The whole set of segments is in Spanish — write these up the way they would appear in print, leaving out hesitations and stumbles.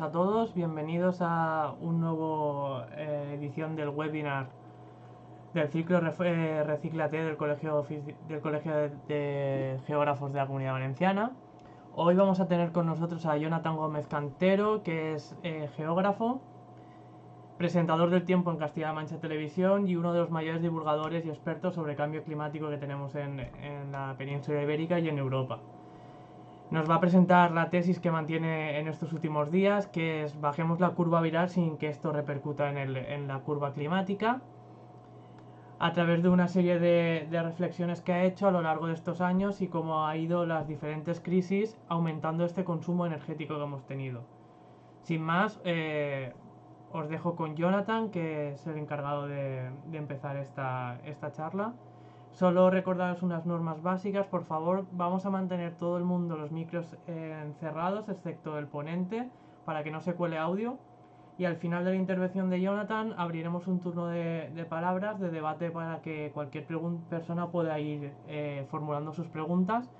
a todos, bienvenidos a un nuevo edición del webinar del ciclo Recíclate del Colegio de Geógrafos de la Comunidad Valenciana. Hoy vamos a tener con nosotros a Jonathan Gómez Cantero, que es geógrafo, presentador del Tiempo en Castilla-La Mancha Televisión y uno de los mayores divulgadores y expertos sobre cambio climático que tenemos en la península ibérica y en Europa. Nos va a presentar la tesis que mantiene en estos últimos días, que es bajemos la curva viral sin que esto repercuta en la curva climática, a través de una serie de reflexiones que ha hecho a lo largo de estos años y cómo ha ido las diferentes crisis aumentando este consumo energético que hemos tenido. Sin más, os dejo con Jonathan, que es el encargado de empezar esta charla. Solo recordaros unas normas básicas, por favor. Vamos a mantener todo el mundo los micros encerrados, excepto el ponente, para que no se cuele audio. Y al final de la intervención de Jonathan abriremos un turno de palabras, de debate, para que cualquier persona pueda ir formulando sus preguntas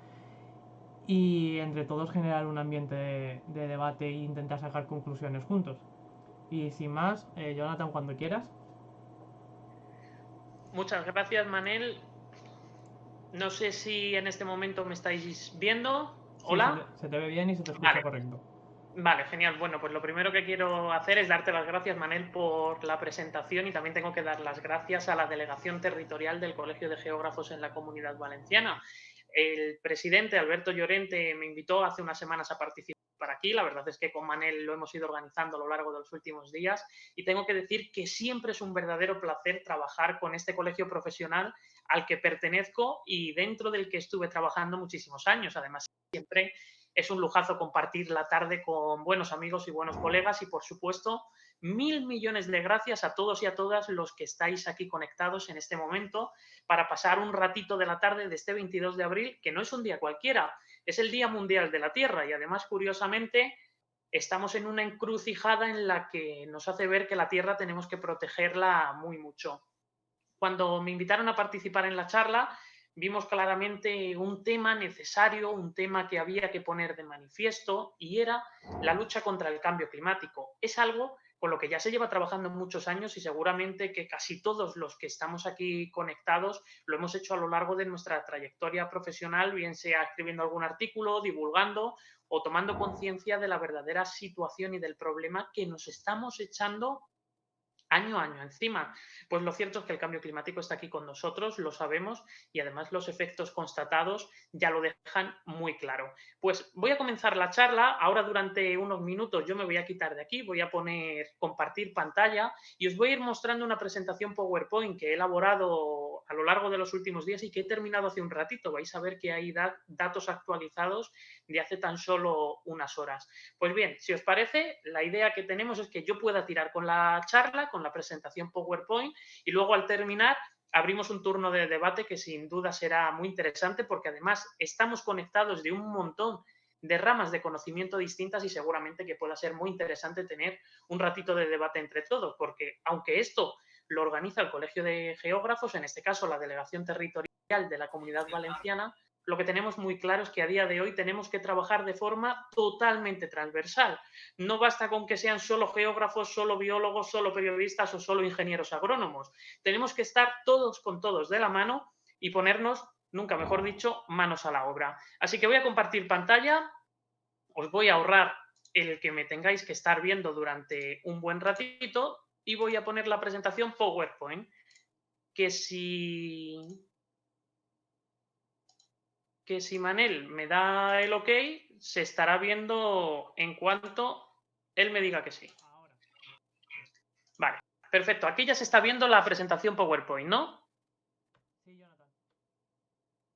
y entre todos generar un ambiente de debate e intentar sacar conclusiones juntos. Y sin más, Jonathan, cuando quieras. Muchas gracias, Manel. No sé si en este momento me estáis viendo. Hola. Sí, se te ve bien y se te escucha Vale, correcto. vale, genial. Bueno, pues lo primero que quiero hacer es darte las gracias, Manel, por la presentación, y también tengo que dar las gracias a la Delegación Territorial del Colegio de Geógrafos en la Comunidad Valenciana. El presidente, Alberto Llorente, me invitó hace unas semanas a participar aquí. La verdad es que con Manel lo hemos ido organizando a lo largo de los últimos días y tengo que decir que siempre es un verdadero placer trabajar con este colegio profesional al que pertenezco y dentro del que estuve trabajando muchísimos años. Además, siempre es un lujazo compartir la tarde con buenos amigos y buenos colegas y, por supuesto, 1000 millones de gracias a todos y a todas los que estáis aquí conectados en este momento para pasar un ratito de la tarde de este 22 de abril, que no es un día cualquiera, es el Día Mundial de la Tierra y además, curiosamente, estamos en una encrucijada en la que nos hace ver que la Tierra tenemos que protegerla muy mucho. Cuando me invitaron a participar en la charla, vimos claramente un tema necesario, un tema que había que poner de manifiesto, y era la lucha contra el cambio climático. Es algo con lo que ya se lleva trabajando muchos años y seguramente que casi todos los que estamos aquí conectados lo hemos hecho a lo largo de nuestra trayectoria profesional, bien sea escribiendo algún artículo, divulgando o tomando conciencia de la verdadera situación y del problema que nos estamos echando año a año encima. Pues lo cierto es que el cambio climático está aquí con nosotros, lo sabemos, y además los efectos constatados ya lo dejan muy claro. Pues voy a comenzar la charla. Ahora, durante unos minutos, yo me voy a quitar de aquí, voy a poner compartir pantalla y os voy a ir mostrando una presentación PowerPoint que he elaborado a lo largo de los últimos días y que he terminado hace un ratito. Vais a ver que hay datos actualizados de hace tan solo unas horas. Pues bien, si os parece, la idea que tenemos es que yo pueda tirar con la charla, con la presentación PowerPoint, y luego, al terminar, abrimos un turno de debate que sin duda será muy interesante, porque además estamos conectados de un montón de ramas de conocimiento distintas y seguramente que pueda ser muy interesante tener un ratito de debate entre todos, porque aunque esto lo organiza el Colegio de Geógrafos, en este caso la Delegación Territorial de la Comunidad Valenciana, lo que tenemos muy claro es que a día de hoy tenemos que trabajar de forma totalmente transversal. No basta con que sean solo geógrafos, solo biólogos, solo periodistas o solo ingenieros agrónomos. Tenemos que estar todos con todos de la mano y ponernos, nunca mejor dicho, manos a la obra. Así que voy a compartir pantalla, os voy a ahorrar el que me tengáis que estar viendo durante un buen ratito y voy a poner la presentación PowerPoint, que si Manel me da el ok, se estará viendo en cuanto él me diga que sí. Vale, perfecto. Aquí ya se está viendo la presentación PowerPoint, ¿no? Sí, Jonathan.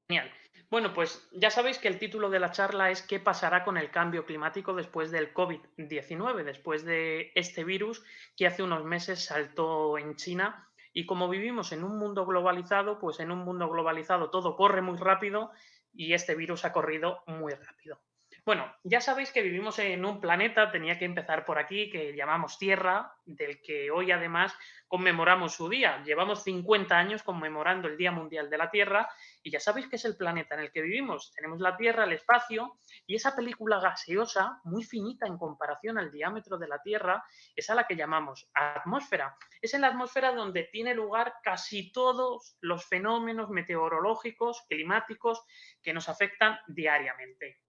Genial. Bueno, pues ya sabéis que el título de la charla es ¿qué pasará con el cambio climático después del COVID-19, después de este virus que hace unos meses saltó en China? Y como vivimos en un mundo globalizado, pues en un mundo globalizado todo corre muy rápido y este virus ha corrido muy rápido. Bueno, ya sabéis que vivimos en un planeta, tenía que empezar por aquí, que llamamos Tierra, del que hoy además conmemoramos su día. Llevamos 50 años conmemorando el Día Mundial de la Tierra y ya sabéis que es el planeta en el que vivimos. Tenemos la Tierra, el espacio y esa película gaseosa, muy finita en comparación al diámetro de la Tierra, es a la que llamamos atmósfera. Es en la atmósfera donde tiene lugar casi todos los fenómenos meteorológicos, climáticos que nos afectan diariamente.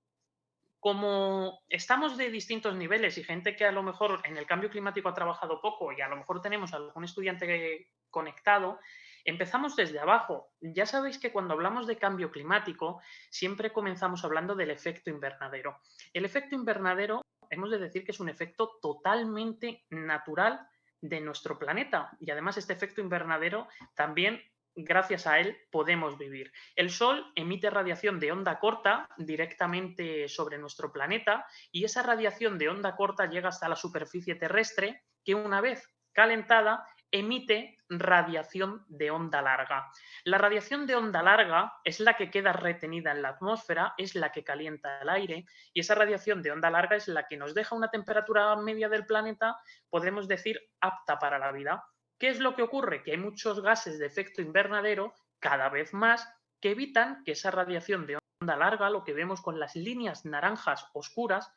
Como estamos de distintos niveles y gente que a lo mejor en el cambio climático ha trabajado poco y a lo mejor tenemos algún estudiante conectado, empezamos desde abajo. Ya sabéis que cuando hablamos de cambio climático siempre comenzamos hablando del efecto invernadero. El efecto invernadero hemos de decir que es un efecto totalmente natural de nuestro planeta y además este efecto invernadero también gracias a él podemos vivir. El Sol emite radiación de onda corta directamente sobre nuestro planeta y esa radiación de onda corta llega hasta la superficie terrestre que una vez calentada emite radiación de onda larga. La radiación de onda larga es la que queda retenida en la atmósfera, es la que calienta el aire y esa radiación de onda larga es la que nos deja una temperatura media del planeta, podemos decir, apta para la vida. ¿Qué es lo que ocurre? Que hay muchos gases de efecto invernadero, cada vez más, que evitan que esa radiación de onda larga, lo que vemos con las líneas naranjas oscuras,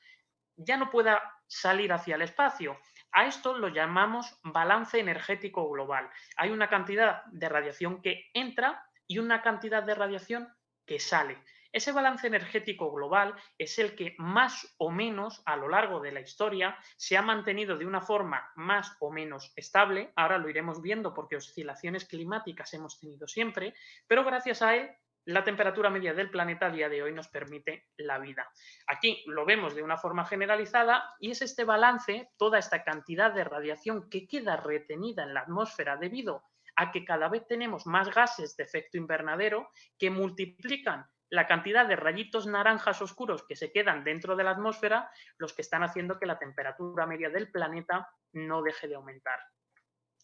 ya no pueda salir hacia el espacio. A esto lo llamamos balance energético global. Hay una cantidad de radiación que entra y una cantidad de radiación que sale. Ese balance energético global es el que más o menos a lo largo de la historia se ha mantenido de una forma más o menos estable. Ahora lo iremos viendo porque oscilaciones climáticas hemos tenido siempre, pero gracias a él la temperatura media del planeta a día de hoy nos permite la vida. Aquí lo vemos de una forma generalizada y es este balance, toda esta cantidad de radiación que queda retenida en la atmósfera debido a que cada vez tenemos más gases de efecto invernadero que multiplican la cantidad de rayitos naranjas oscuros que se quedan dentro de la atmósfera, los que están haciendo que la temperatura media del planeta no deje de aumentar.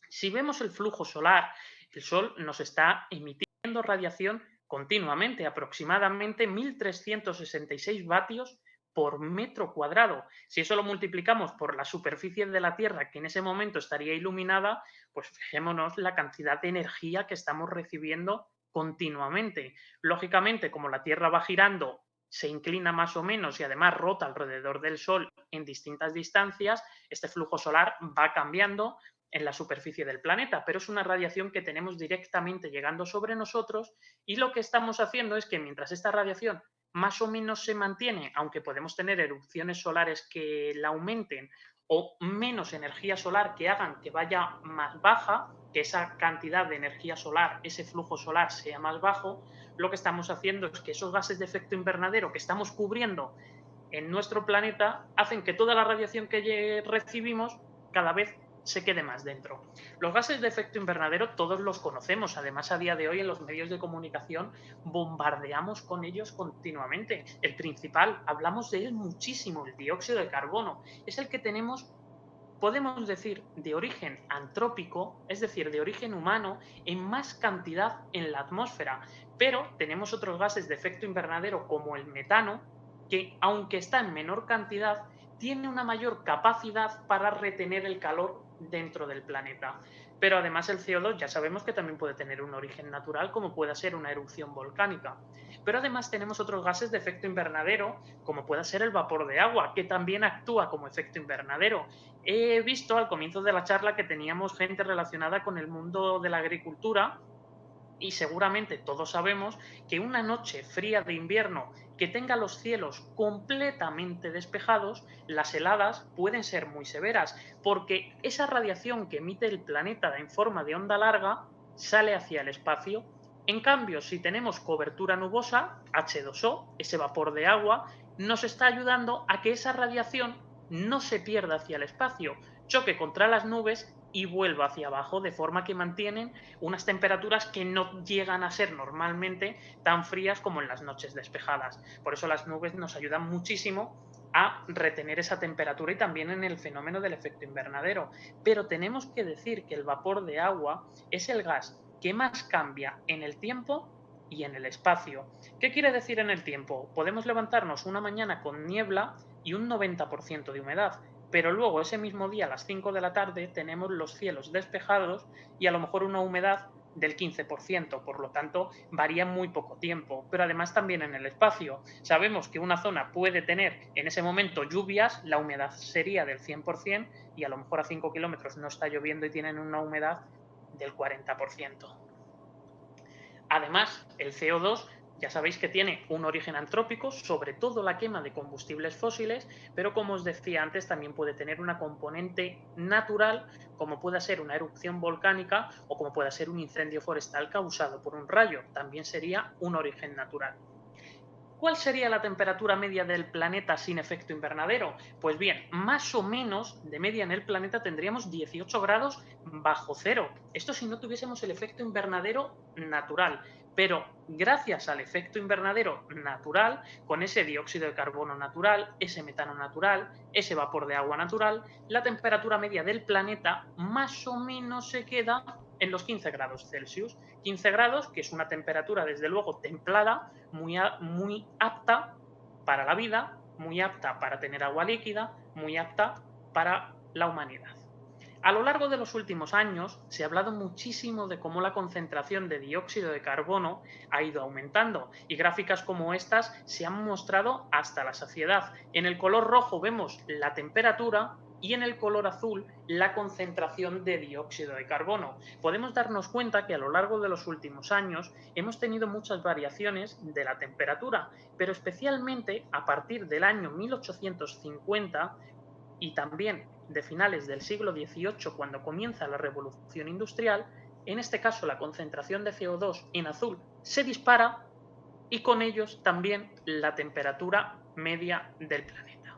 Si vemos el flujo solar, el Sol nos está emitiendo radiación continuamente, aproximadamente 1.366 vatios por metro cuadrado. Si eso lo multiplicamos por la superficie de la Tierra, que en ese momento estaría iluminada, pues fijémonos la cantidad de energía que estamos recibiendo continuamente. Lógicamente, como la Tierra va girando, se inclina más o menos y además rota alrededor del Sol en distintas distancias, este flujo solar va cambiando en la superficie del planeta, pero es una radiación que tenemos directamente llegando sobre nosotros y lo que estamos haciendo es que mientras esta radiación más o menos se mantiene, aunque podemos tener erupciones solares que la aumenten o menos energía solar que hagan que vaya más baja, que esa cantidad de energía solar, ese flujo solar sea más bajo, lo que estamos haciendo es que esos gases de efecto invernadero que estamos cubriendo en nuestro planeta hacen que toda la radiación que recibimos cada vez se quede más dentro. Los gases de efecto invernadero todos los conocemos, además a día de hoy en los medios de comunicación bombardeamos con ellos continuamente. El principal, hablamos de él muchísimo, el dióxido de carbono, es el que tenemos, podemos decir, de origen antrópico, es decir, de origen humano, en más cantidad en la atmósfera. Pero tenemos otros gases de efecto invernadero como el metano, que aunque está en menor cantidad, tiene una mayor capacidad para retener el calor dentro del planeta. Pero además el CO2 ya sabemos que también puede tener un origen natural, como puede ser una erupción volcánica. Pero además tenemos otros gases de efecto invernadero, como puede ser el vapor de agua, que también actúa como efecto invernadero. He visto al comienzo de la charla que teníamos gente relacionada con el mundo de la agricultura y seguramente todos sabemos que una noche fría de invierno que tenga los cielos completamente despejados, las heladas pueden ser muy severas, porque esa radiación que emite el planeta en forma de onda larga sale hacia el espacio. En cambio, si tenemos cobertura nubosa, H2O, ese vapor de agua, nos está ayudando a que esa radiación no se pierda hacia el espacio, choque contra las nubes y vuelva hacia abajo, de forma que mantienen unas temperaturas que no llegan a ser normalmente tan frías como en las noches despejadas. Por eso las nubes nos ayudan muchísimo a retener esa temperatura y también en el fenómeno del efecto invernadero. Pero tenemos que decir que el vapor de agua es el gas que más cambia en el tiempo y en el espacio. ¿Qué quiere decir en el tiempo? Podemos levantarnos una mañana con niebla y un 90% de humedad, pero luego ese mismo día a las 5 de la tarde tenemos los cielos despejados y a lo mejor una humedad del 15%, por lo tanto varía muy poco tiempo, pero además también en el espacio. Sabemos que una zona puede tener en ese momento lluvias, la humedad sería del 100% y a lo mejor a 5 kilómetros no está lloviendo y tienen una humedad del 40%. Además, el CO2 ya sabéis que tiene un origen antrópico, sobre todo la quema de combustibles fósiles, pero como os decía antes, también puede tener una componente natural, como pueda ser una erupción volcánica o como pueda ser un incendio forestal causado por un rayo. También sería un origen natural. ¿Cuál sería la temperatura media del planeta sin efecto invernadero? Pues bien, más o menos de media en el planeta tendríamos 18 grados bajo cero. Esto si no tuviésemos el efecto invernadero natural. Pero gracias al efecto invernadero natural, con ese dióxido de carbono natural, ese metano natural, ese vapor de agua natural, la temperatura media del planeta más o menos se queda en los 15 grados Celsius. 15 grados, que es una temperatura desde luego templada, muy apta para la vida, muy apta para tener agua líquida, muy apta para la humanidad. A lo largo de los últimos años se ha hablado muchísimo de cómo la concentración de dióxido de carbono ha ido aumentando y gráficas como estas se han mostrado hasta la saciedad. En el color rojo vemos la temperatura y en el color azul la concentración de dióxido de carbono. Podemos darnos cuenta que a lo largo de los últimos años hemos tenido muchas variaciones de la temperatura, pero especialmente a partir del año 1850 y también de finales del siglo XVIII, cuando comienza la revolución industrial, en este caso la concentración de CO2 en azul se dispara y con ellos también la temperatura media del planeta.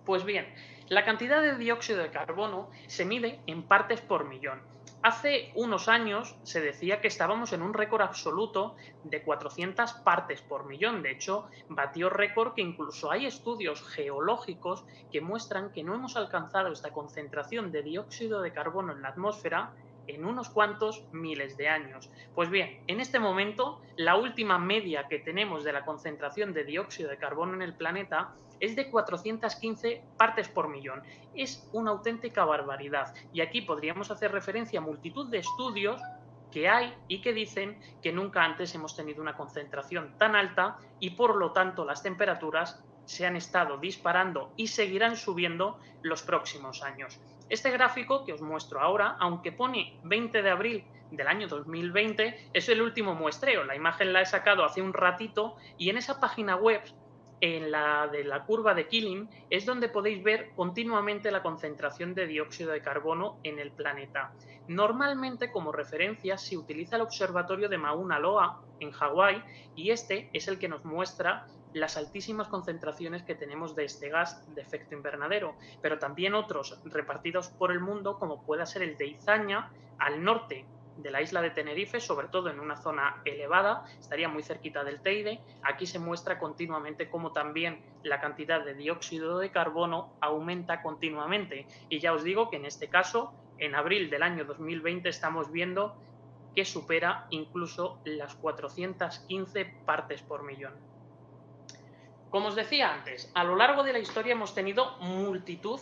Pues bien, la cantidad de dióxido de carbono se mide en partes por millón. Hace unos años se decía que estábamos en un récord absoluto de 400 partes por millón. De hecho, batió récord que incluso hay estudios geológicos que muestran que no hemos alcanzado esta concentración de dióxido de carbono en la atmósfera en unos cuantos miles de años. Pues bien, en este momento, la última media que tenemos de la concentración de dióxido de carbono en el planeta es de 415 partes por millón. Es una auténtica barbaridad. Y aquí podríamos hacer referencia a multitud de estudios que hay y que dicen que nunca antes hemos tenido una concentración tan alta y por lo tanto las temperaturas se han estado disparando y seguirán subiendo los próximos años. Este gráfico que os muestro ahora, aunque pone 20 de abril del año 2020, es el último muestreo. La imagen la he sacado hace un ratito y en esa página web, en la de la curva de Killing, es donde podéis ver continuamente la concentración de dióxido de carbono en el planeta. Normalmente, como referencia, se utiliza el observatorio de Mauna Loa en Hawái y este es el que nos muestra las altísimas concentraciones que tenemos de este gas de efecto invernadero, pero también otros repartidos por el mundo, como pueda ser el de Izaña, al norte de la isla de Tenerife, sobre todo en una zona elevada, estaría muy cerquita del Teide. Aquí se muestra continuamente cómo también la cantidad de dióxido de carbono aumenta continuamente. Y ya os digo que en este caso, en abril del año 2020, estamos viendo que supera incluso las 415 partes por millón. Como os decía antes, a lo largo de la historia hemos tenido multitud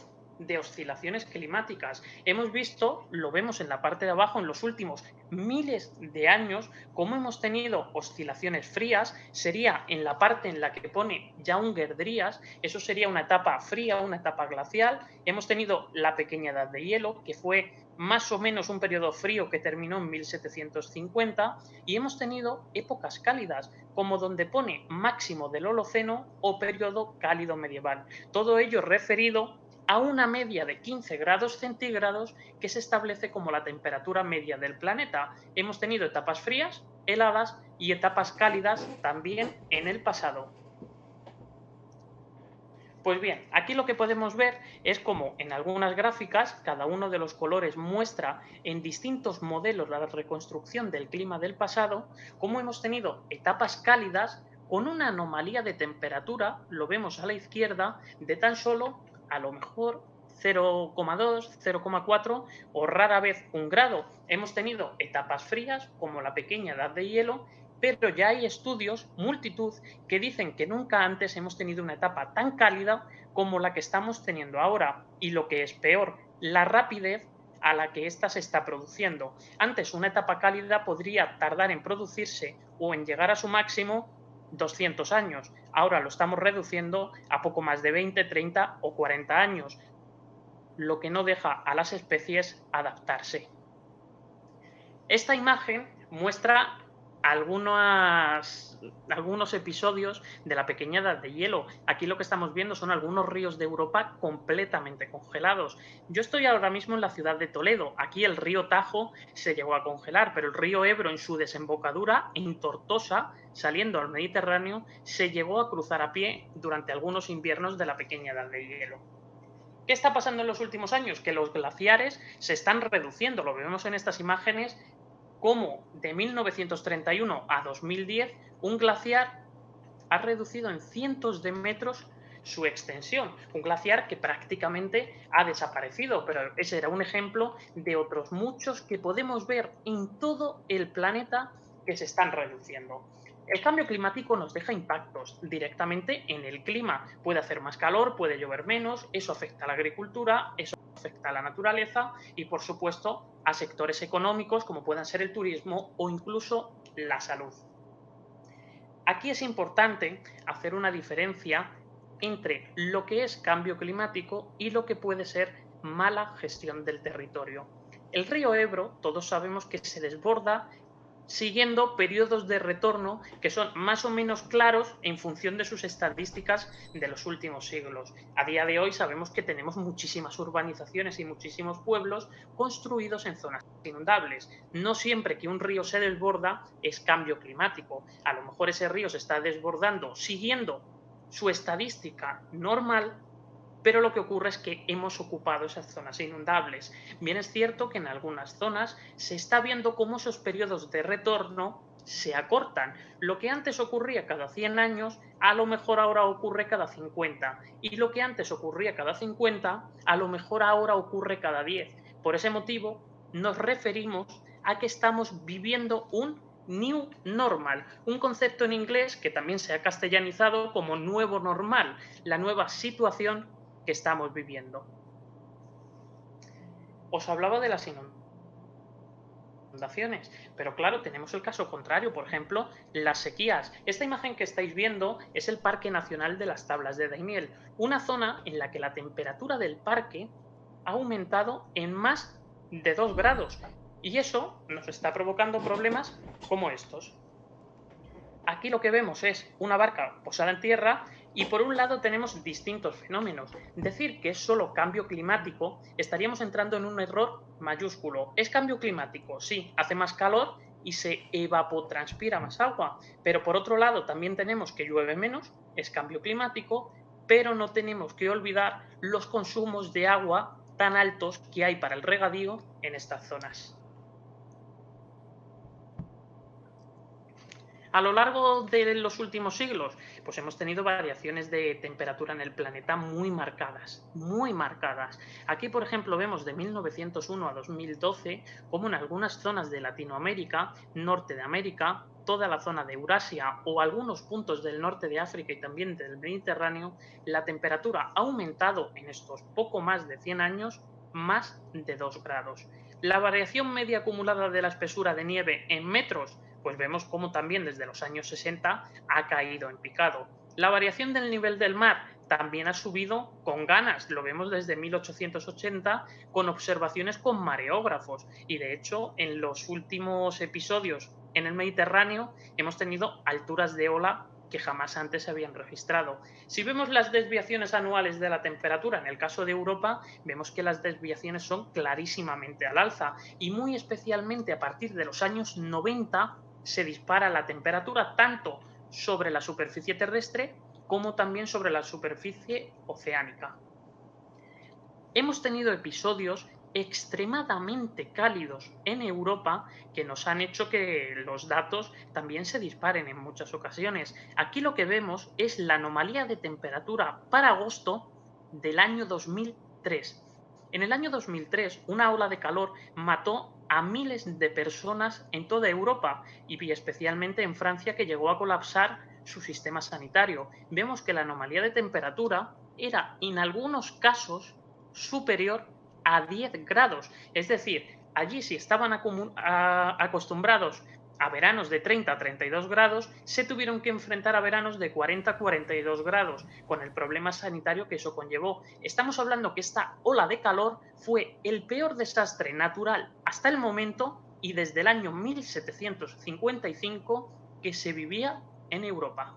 de oscilaciones climáticas. Hemos visto, lo vemos en la parte de abajo, en los últimos miles de años, cómo hemos tenido oscilaciones frías. Sería en la parte en la que pone Younger Dryas, eso sería una etapa fría, una etapa glacial. Hemos tenido la pequeña edad de hielo, que fue más o menos un periodo frío que terminó en 1750, y hemos tenido épocas cálidas, como donde pone máximo del Holoceno o periodo cálido medieval. Todo ello referido a una media de 15 grados centígrados que se establece como la temperatura media del planeta. Hemos tenido etapas frías, heladas y etapas cálidas también en el pasado. Pues bien, aquí lo que podemos ver es como en algunas gráficas cada uno de los colores muestra en distintos modelos la reconstrucción del clima del pasado, cómo hemos tenido etapas cálidas con una anomalía de temperatura, lo vemos a la izquierda, de tan solo a lo mejor 0,2, 0,4 o rara vez 1 grado. Hemos tenido etapas frías como la pequeña edad de hielo pero ya hay estudios, multitud, que dicen que nunca antes hemos tenido una etapa tan cálida como la que estamos teniendo ahora, y lo que es peor, la rapidez a la que ésta se está produciendo. Antes, una etapa cálida podría tardar en producirse o en llegar a su máximo 200 años. Ahora lo estamos reduciendo a poco más de 20, 30 o 40 años, lo que no deja a las especies adaptarse. Esta imagen muestra algunos episodios de la pequeña edad de hielo. Aquí lo que estamos viendo son algunos ríos de Europa completamente congelados. Yo estoy ahora mismo en la ciudad de Toledo. Aquí el río Tajo se llegó a congelar, pero el río Ebro en su desembocadura, en Tortosa, saliendo al Mediterráneo, se llegó a cruzar a pie durante algunos inviernos de la pequeña edad de hielo. ¿Qué está pasando en los últimos años? Que los glaciares se están reduciendo. Lo vemos en estas imágenes como de 1931 a 2010 un glaciar ha reducido en cientos de metros su extensión. Un glaciar que prácticamente ha desaparecido, pero ese era un ejemplo de otros muchos que podemos ver en todo el planeta que se están reduciendo. El cambio climático nos deja impactos directamente en el clima. Puede hacer más calor, puede llover menos, eso afecta a la agricultura, eso afecta a la naturaleza y, por supuesto, a sectores económicos como puedan ser el turismo o incluso la salud. Aquí es importante hacer una diferencia entre lo que es cambio climático y lo que puede ser mala gestión del territorio. El río Ebro, todos sabemos que se desborda siguiendo periodos de retorno que son más o menos claros en función de sus estadísticas de los últimos siglos. A día de hoy sabemos que tenemos muchísimas urbanizaciones y muchísimos pueblos construidos en zonas inundables. No siempre que un río se desborda es cambio climático. A lo mejor ese río se está desbordando siguiendo su estadística normal, pero lo que ocurre es que hemos ocupado esas zonas inundables. Bien es cierto que en algunas zonas se está viendo cómo esos periodos de retorno se acortan. Lo que antes ocurría cada 100 años, a lo mejor ahora ocurre cada 50. Y lo que antes ocurría cada 50, a lo mejor ahora ocurre cada 10. Por ese motivo, nos referimos a que estamos viviendo un New Normal, un concepto en inglés que también se ha castellanizado como nuevo normal, la nueva situación que estamos viviendo. Os hablaba de las inundaciones, pero claro, tenemos el caso contrario, por ejemplo, las sequías. Esta imagen que estáis viendo es el Parque Nacional de las Tablas de Daimiel, una zona en la que la temperatura del parque ha aumentado en más de 2 grados, y eso nos está provocando problemas como estos. Aquí lo que vemos es una barca posada en tierra y por un lado tenemos distintos fenómenos. Decir que es solo cambio climático estaríamos entrando en un error mayúsculo. ¿Es cambio climático? Sí, hace más calor y se evapotranspira más agua. Pero por otro lado también tenemos que llueve menos, es cambio climático, pero no tenemos que olvidar los consumos de agua tan altos que hay para el regadío en estas zonas. A lo largo de los últimos siglos, pues hemos tenido variaciones de temperatura en el planeta muy marcadas, muy marcadas. Aquí, por ejemplo, vemos de 1901 a 2012 como en algunas zonas de Latinoamérica, norte de América, toda la zona de Eurasia o algunos puntos del norte de África y también del Mediterráneo, la temperatura ha aumentado en estos poco más de 100 años más de 2 grados. La variación media acumulada de la espesura de nieve en metros, pues vemos cómo también desde los años 60 ha caído en picado. La variación del nivel del mar también ha subido con ganas, lo vemos desde 1880 con observaciones con mareógrafos y de hecho en los últimos episodios en el Mediterráneo hemos tenido alturas de ola que jamás antes se habían registrado. Si vemos las desviaciones anuales de la temperatura, en el caso de Europa, vemos que las desviaciones son clarísimamente al alza y muy especialmente a partir de los años 90 se dispara la temperatura tanto sobre la superficie terrestre como también sobre la superficie oceánica. Hemos tenido episodios extremadamente cálidos en Europa que nos han hecho que los datos también se disparen en muchas ocasiones. Aquí lo que vemos es la anomalía de temperatura para agosto del año 2003. En el año 2003, una ola de calor mató a miles de personas en toda Europa y especialmente en Francia, que llegó a colapsar su sistema sanitario. Vemos que la anomalía de temperatura era en algunos casos superior a 10 grados. Es decir, allí si estaban acostumbrados a veranos de 30 a 32 grados, se tuvieron que enfrentar a veranos de 40 a 42 grados, con el problema sanitario que eso conllevó. Estamos hablando que esta ola de calor fue el peor desastre natural hasta el momento y desde el año 1755 que se vivía en Europa.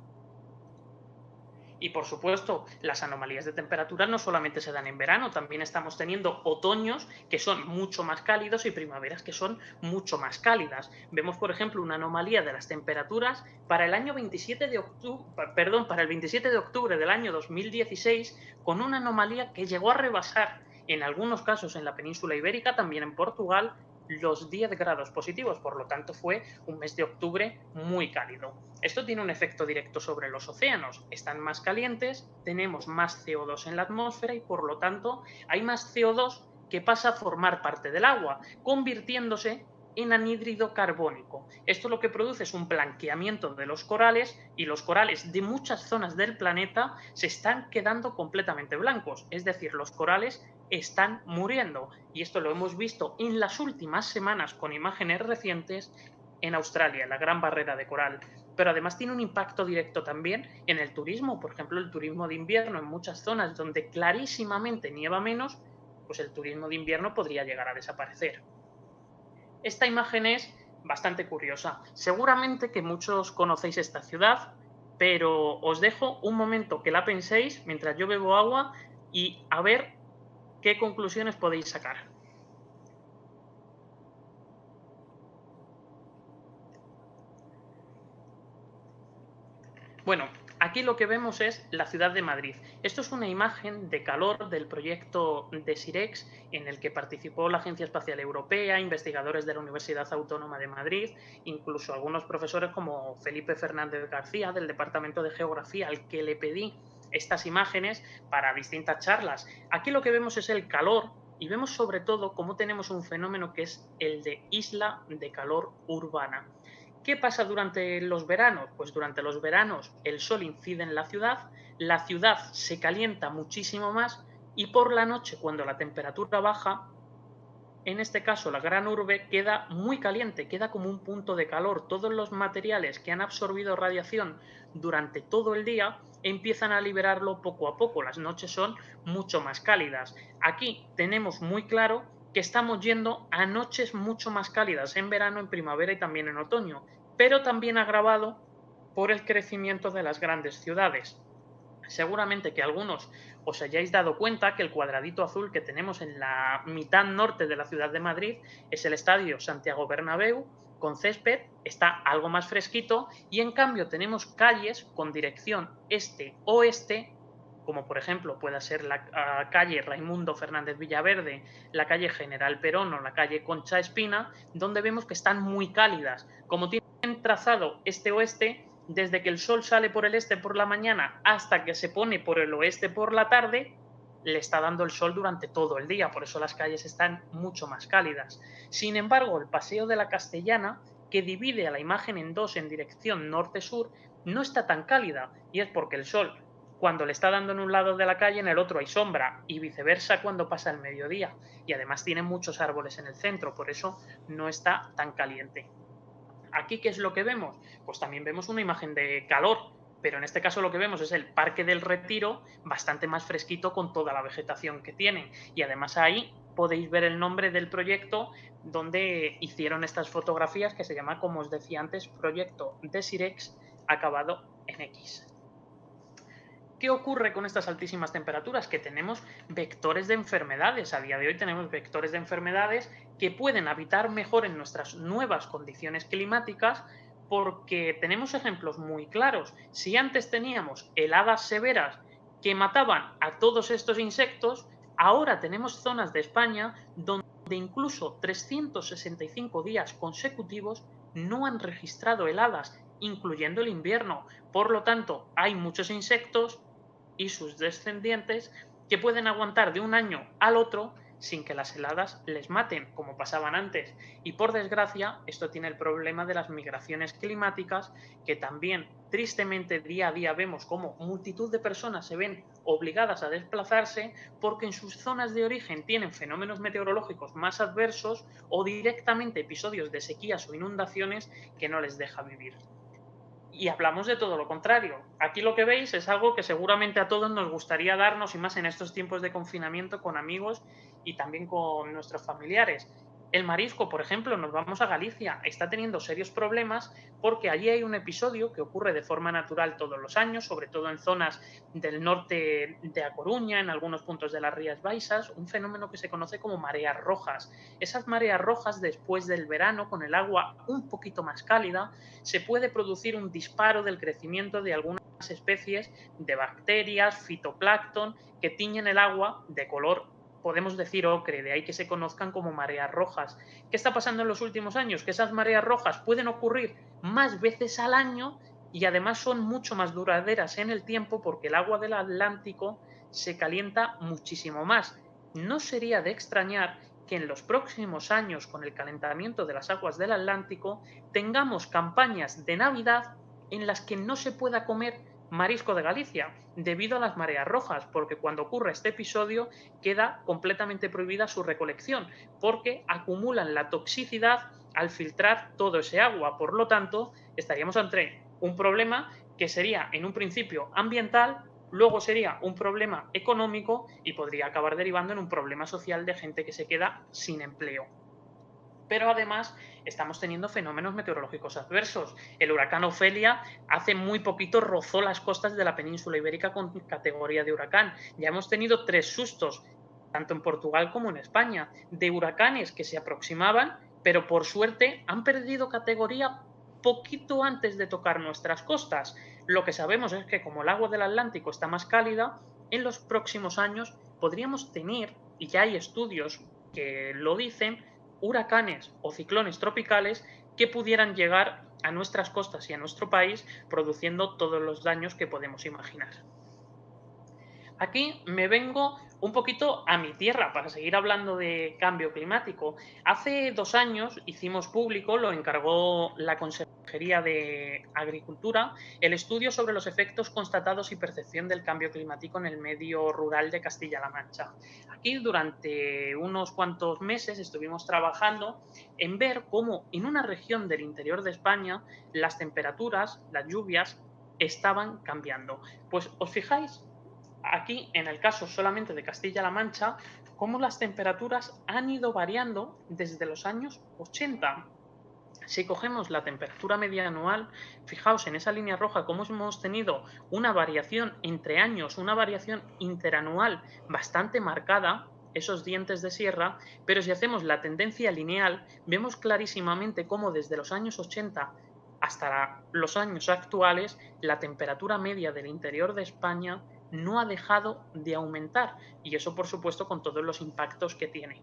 Y por supuesto, las anomalías de temperatura no solamente se dan en verano, también estamos teniendo otoños que son mucho más cálidos y primaveras que son mucho más cálidas. Vemos, por ejemplo, una anomalía de las temperaturas para el año 27 de octubre, para el 27 de octubre del año 2016, con una anomalía que llegó a rebasar en algunos casos en la península ibérica, también en Portugal, los 10 grados positivos. Por lo tanto, fue un mes de octubre muy cálido. Esto tiene un efecto directo sobre los océanos. Están más calientes, tenemos más CO2 en la atmósfera y por lo tanto hay más CO2 que pasa a formar parte del agua, convirtiéndose en anhídrido carbónico. Esto lo que produce es un blanqueamiento de los corales y los corales de muchas zonas del planeta se están quedando completamente blancos. Es decir, los corales están muriendo y esto lo hemos visto en las últimas semanas con imágenes recientes en Australia, la Gran Barrera de Coral. Pero además tiene un impacto directo también en el turismo. Por ejemplo, el turismo de invierno en muchas zonas donde clarísimamente nieva menos, pues el turismo de invierno podría llegar a desaparecer. Esta imagen es bastante curiosa. Seguramente que muchos conocéis esta ciudad, pero os dejo un momento que la penséis mientras yo bebo agua y a ver qué conclusiones podéis sacar. Bueno, aquí lo que vemos es la ciudad de Madrid. Esto es una imagen de calor del proyecto DESIREX, en el que participó la Agencia Espacial Europea, investigadores de la Universidad Autónoma de Madrid, incluso algunos profesores como Felipe Fernández García, del Departamento de Geografía, al que le pedí estas imágenes para distintas charlas. Aquí lo que vemos es el calor y vemos sobre todo cómo tenemos un fenómeno que es el de isla de calor urbana. ¿Qué pasa durante los veranos? Pues durante los veranos el sol incide en la ciudad se calienta muchísimo más y por la noche, cuando la temperatura baja, en este caso la gran urbe queda muy caliente, queda como un punto de calor. Todos los materiales que han absorbido radiación durante todo el día empiezan a liberarlo poco a poco. Las noches son mucho más cálidas. Aquí tenemos muy claro que estamos yendo a noches mucho más cálidas en verano, en primavera y también en otoño, pero también agravado por el crecimiento de las grandes ciudades. Seguramente que algunos os hayáis dado cuenta que el cuadradito azul que tenemos en la mitad norte de la ciudad de Madrid es el estadio Santiago Bernabéu, con césped, está algo más fresquito y en cambio tenemos calles con dirección este-oeste, como por ejemplo pueda ser la calle Raimundo Fernández Villaverde, la calle General Perón o la calle Concha Espina, donde vemos que están muy cálidas. Como tienen trazado este-oeste, desde que el sol sale por el este por la mañana hasta que se pone por el oeste por la tarde, le está dando el sol durante todo el día, por eso las calles están mucho más cálidas. Sin embargo, el Paseo de la Castellana, que divide a la imagen en dos en dirección norte-sur, no está tan cálida, y es porque el sol, cuando le está dando en un lado de la calle, en el otro hay sombra, y viceversa cuando pasa el mediodía, y además tiene muchos árboles en el centro, por eso no está tan caliente. ¿Aquí qué es lo que vemos? Pues también vemos una imagen de calor, pero en este caso lo que vemos es el Parque del Retiro bastante más fresquito con toda la vegetación que tienen. Y además ahí podéis ver el nombre del proyecto donde hicieron estas fotografías, que se llama, como os decía antes, Proyecto DESIREX acabado en X. ¿Qué ocurre con estas altísimas temperaturas? Que tenemos vectores de enfermedades. A día de hoy tenemos vectores de enfermedades que pueden habitar mejor en nuestras nuevas condiciones climáticas, porque tenemos ejemplos muy claros. Si antes teníamos heladas severas que mataban a todos estos insectos, ahora tenemos zonas de España donde incluso 365 días consecutivos no han registrado heladas, incluyendo el invierno. Por lo tanto, hay muchos insectos y sus descendientes que pueden aguantar de un año al otro sin que las heladas les maten, como pasaban antes. Y por desgracia, esto tiene el problema de las migraciones climáticas, que también tristemente día a día vemos como multitud de personas se ven obligadas a desplazarse porque en sus zonas de origen tienen fenómenos meteorológicos más adversos o directamente episodios de sequías o inundaciones que no les deja vivir. Y hablamos de todo lo contrario. Aquí lo que veis es algo que seguramente a todos nos gustaría darnos, y más en estos tiempos de confinamiento, con amigos y también con nuestros familiares. El marisco, por ejemplo, nos vamos a Galicia, está teniendo serios problemas porque allí hay un episodio que ocurre de forma natural todos los años, sobre todo en zonas del norte de A Coruña, en algunos puntos de las Rías Baixas, un fenómeno que se conoce como mareas rojas. Esas mareas rojas, después del verano, con el agua un poquito más cálida, se puede producir un disparo del crecimiento de algunas especies de bacterias, fitoplancton, que tiñen el agua de color, podemos decir, ocre, de ahí que se conozcan como mareas rojas. ¿Qué está pasando en los últimos años? Que esas mareas rojas pueden ocurrir más veces al año y además son mucho más duraderas en el tiempo porque el agua del Atlántico se calienta muchísimo más. No sería de extrañar que en los próximos años, con el calentamiento de las aguas del Atlántico, tengamos campañas de Navidad en las que no se pueda comer marisco de Galicia debido a las mareas rojas, porque cuando ocurre este episodio queda completamente prohibida su recolección, porque acumulan la toxicidad al filtrar todo ese agua. Por lo tanto, estaríamos ante un problema que sería en un principio ambiental, luego sería un problema económico y podría acabar derivando en un problema social de gente que se queda sin empleo. Pero además estamos teniendo fenómenos meteorológicos adversos. El huracán Ofelia hace muy poquito rozó las costas de la península ibérica con categoría de huracán. Ya hemos tenido 3 sustos, tanto en Portugal como en España, de huracanes que se aproximaban, pero por suerte han perdido categoría poquito antes de tocar nuestras costas. Lo que sabemos es que como el agua del Atlántico está más cálida, en los próximos años podríamos tener, y ya hay estudios que lo dicen, huracanes o ciclones tropicales que pudieran llegar a nuestras costas y a nuestro país, produciendo todos los daños que podemos imaginar. Aquí me vengo un poquito a mi tierra para seguir hablando de cambio climático. Hace 2 años hicimos público, lo encargó la Consejería de Agricultura, el estudio sobre los efectos constatados y percepción del cambio climático en el medio rural de Castilla-La Mancha. Aquí durante unos cuantos meses estuvimos trabajando en ver cómo en una región del interior de España las temperaturas, las lluvias, estaban cambiando. Pues os fijáis aquí, en el caso solamente de Castilla-La Mancha, cómo las temperaturas han ido variando desde los años 80. Si cogemos la temperatura media anual, fijaos en esa línea roja cómo hemos tenido una variación entre años, una variación interanual bastante marcada, esos dientes de sierra, pero si hacemos la tendencia lineal, vemos clarísimamente cómo desde los años 80 hasta los años actuales, la temperatura media del interior de España no ha dejado de aumentar, y eso por supuesto con todos los impactos que tiene.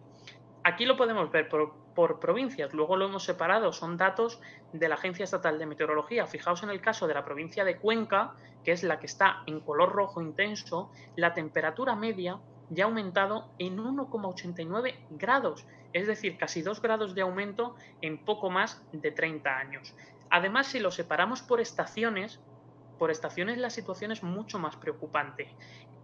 Aquí lo podemos ver por provincias, luego lo hemos separado, son datos de la Agencia Estatal de Meteorología. Fijaos en el caso de la provincia de Cuenca, que es la que está en color rojo intenso, la temperatura media ya ha aumentado en 1,89 grados, es decir, casi 2 grados de aumento en poco más de 30 años. Además, si lo separamos por estaciones la situación es mucho más preocupante.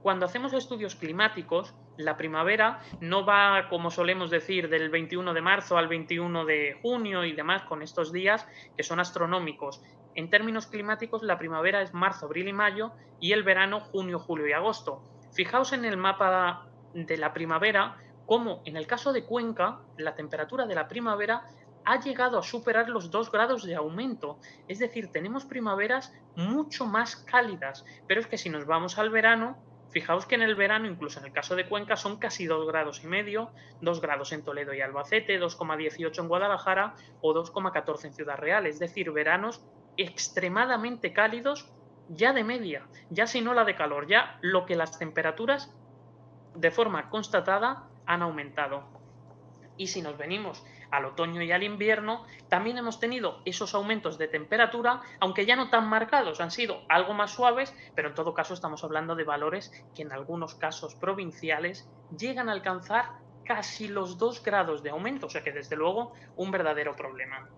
Cuando hacemos estudios climáticos, la primavera no va, como solemos decir, del 21 de marzo al 21 de junio y demás, con estos días que son astronómicos. En términos climáticos, la primavera es marzo, abril y mayo, y el verano junio, julio y agosto. Fijaos en el mapa de la primavera, cómo en el caso de Cuenca, la temperatura de la primavera ha llegado a superar los 2 grados de aumento. Es decir, tenemos primaveras mucho más cálidas, pero es que si nos vamos al verano, fijaos que en el verano, incluso en el caso de Cuenca, son casi 2 grados y medio, 2 grados en Toledo y Albacete, 2,18 en Guadalajara o 2,14 en Ciudad Real. Es decir, veranos extremadamente cálidos ya de media, ya sin ola de calor, ya lo que las temperaturas de forma constatada han aumentado. Y si nos venimos al otoño y al invierno, también hemos tenido esos aumentos de temperatura, aunque ya no tan marcados, han sido algo más suaves, pero en todo caso estamos hablando de valores que en algunos casos provinciales llegan a alcanzar casi los 2 grados de aumento, o sea que desde luego un verdadero problema.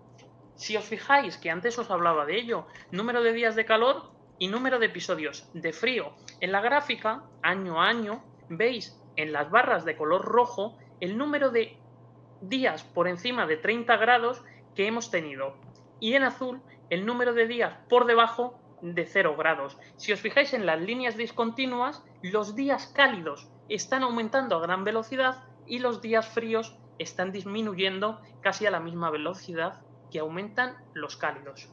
Si os fijáis, que antes os hablaba de ello, número de días de calor y número de episodios de frío. En la gráfica, año a año, veis en las barras de color rojo el número de días por encima de 30 grados que hemos tenido. Y en azul, el número de días por debajo de 0 grados. Si os fijáis en las líneas discontinuas, los días cálidos están aumentando a gran velocidad y los días fríos están disminuyendo casi a la misma velocidad que aumentan los cálidos.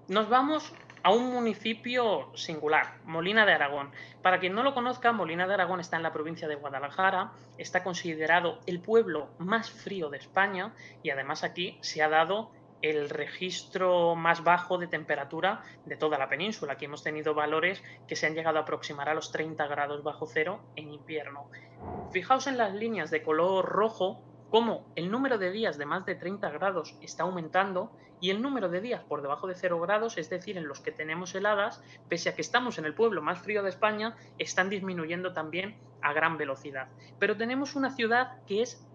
Nos vamos a un municipio singular, Molina de Aragón. Para quien no lo conozca, Molina de Aragón está en la provincia de Guadalajara, está considerado el pueblo más frío de España y además aquí se ha dado el registro más bajo de temperatura de toda la península. Aquí hemos tenido valores que se han llegado a aproximar a los 30 grados bajo cero en invierno. Fijaos en las líneas de color rojo cómo el número de días de más de 30 grados está aumentando y el número de días por debajo de 0 grados, es decir, en los que tenemos heladas, pese a que estamos en el pueblo más frío de España, están disminuyendo también a gran velocidad. Pero tenemos una ciudad que es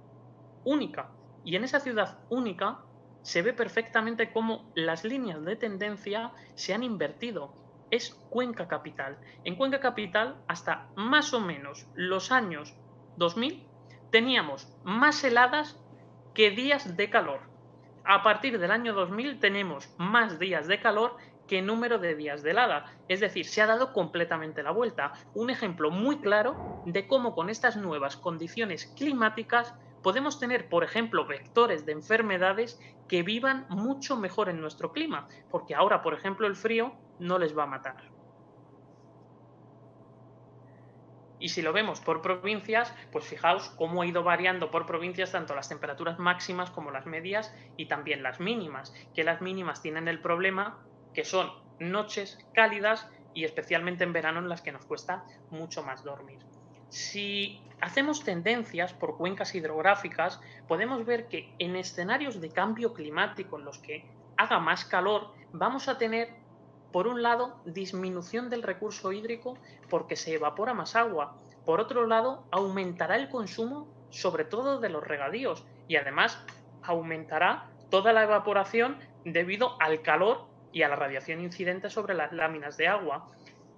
única y en esa ciudad única se ve perfectamente cómo las líneas de tendencia se han invertido. Es Cuenca Capital. En Cuenca Capital, hasta más o menos los años 2000, teníamos más heladas que días de calor. A partir del año 2000 tenemos más días de calor que número de días de helada. Es decir, se ha dado completamente la vuelta. Un ejemplo muy claro de cómo con estas nuevas condiciones climáticas podemos tener, por ejemplo, vectores de enfermedades que vivan mucho mejor en nuestro clima, porque ahora, por ejemplo, el frío no les va a matar. Y si lo vemos por provincias, pues fijaos cómo ha ido variando por provincias tanto las temperaturas máximas como las medias y también las mínimas, que las mínimas tienen el problema que son noches cálidas y especialmente en verano en las que nos cuesta mucho más dormir. Si hacemos tendencias por cuencas hidrográficas, podemos ver que en escenarios de cambio climático en los que haga más calor, vamos a tener, por un lado, disminución del recurso hídrico porque se evapora más agua. Por otro lado, aumentará el consumo, sobre todo de los regadíos, y además aumentará toda la evaporación debido al calor y a la radiación incidente sobre las láminas de agua.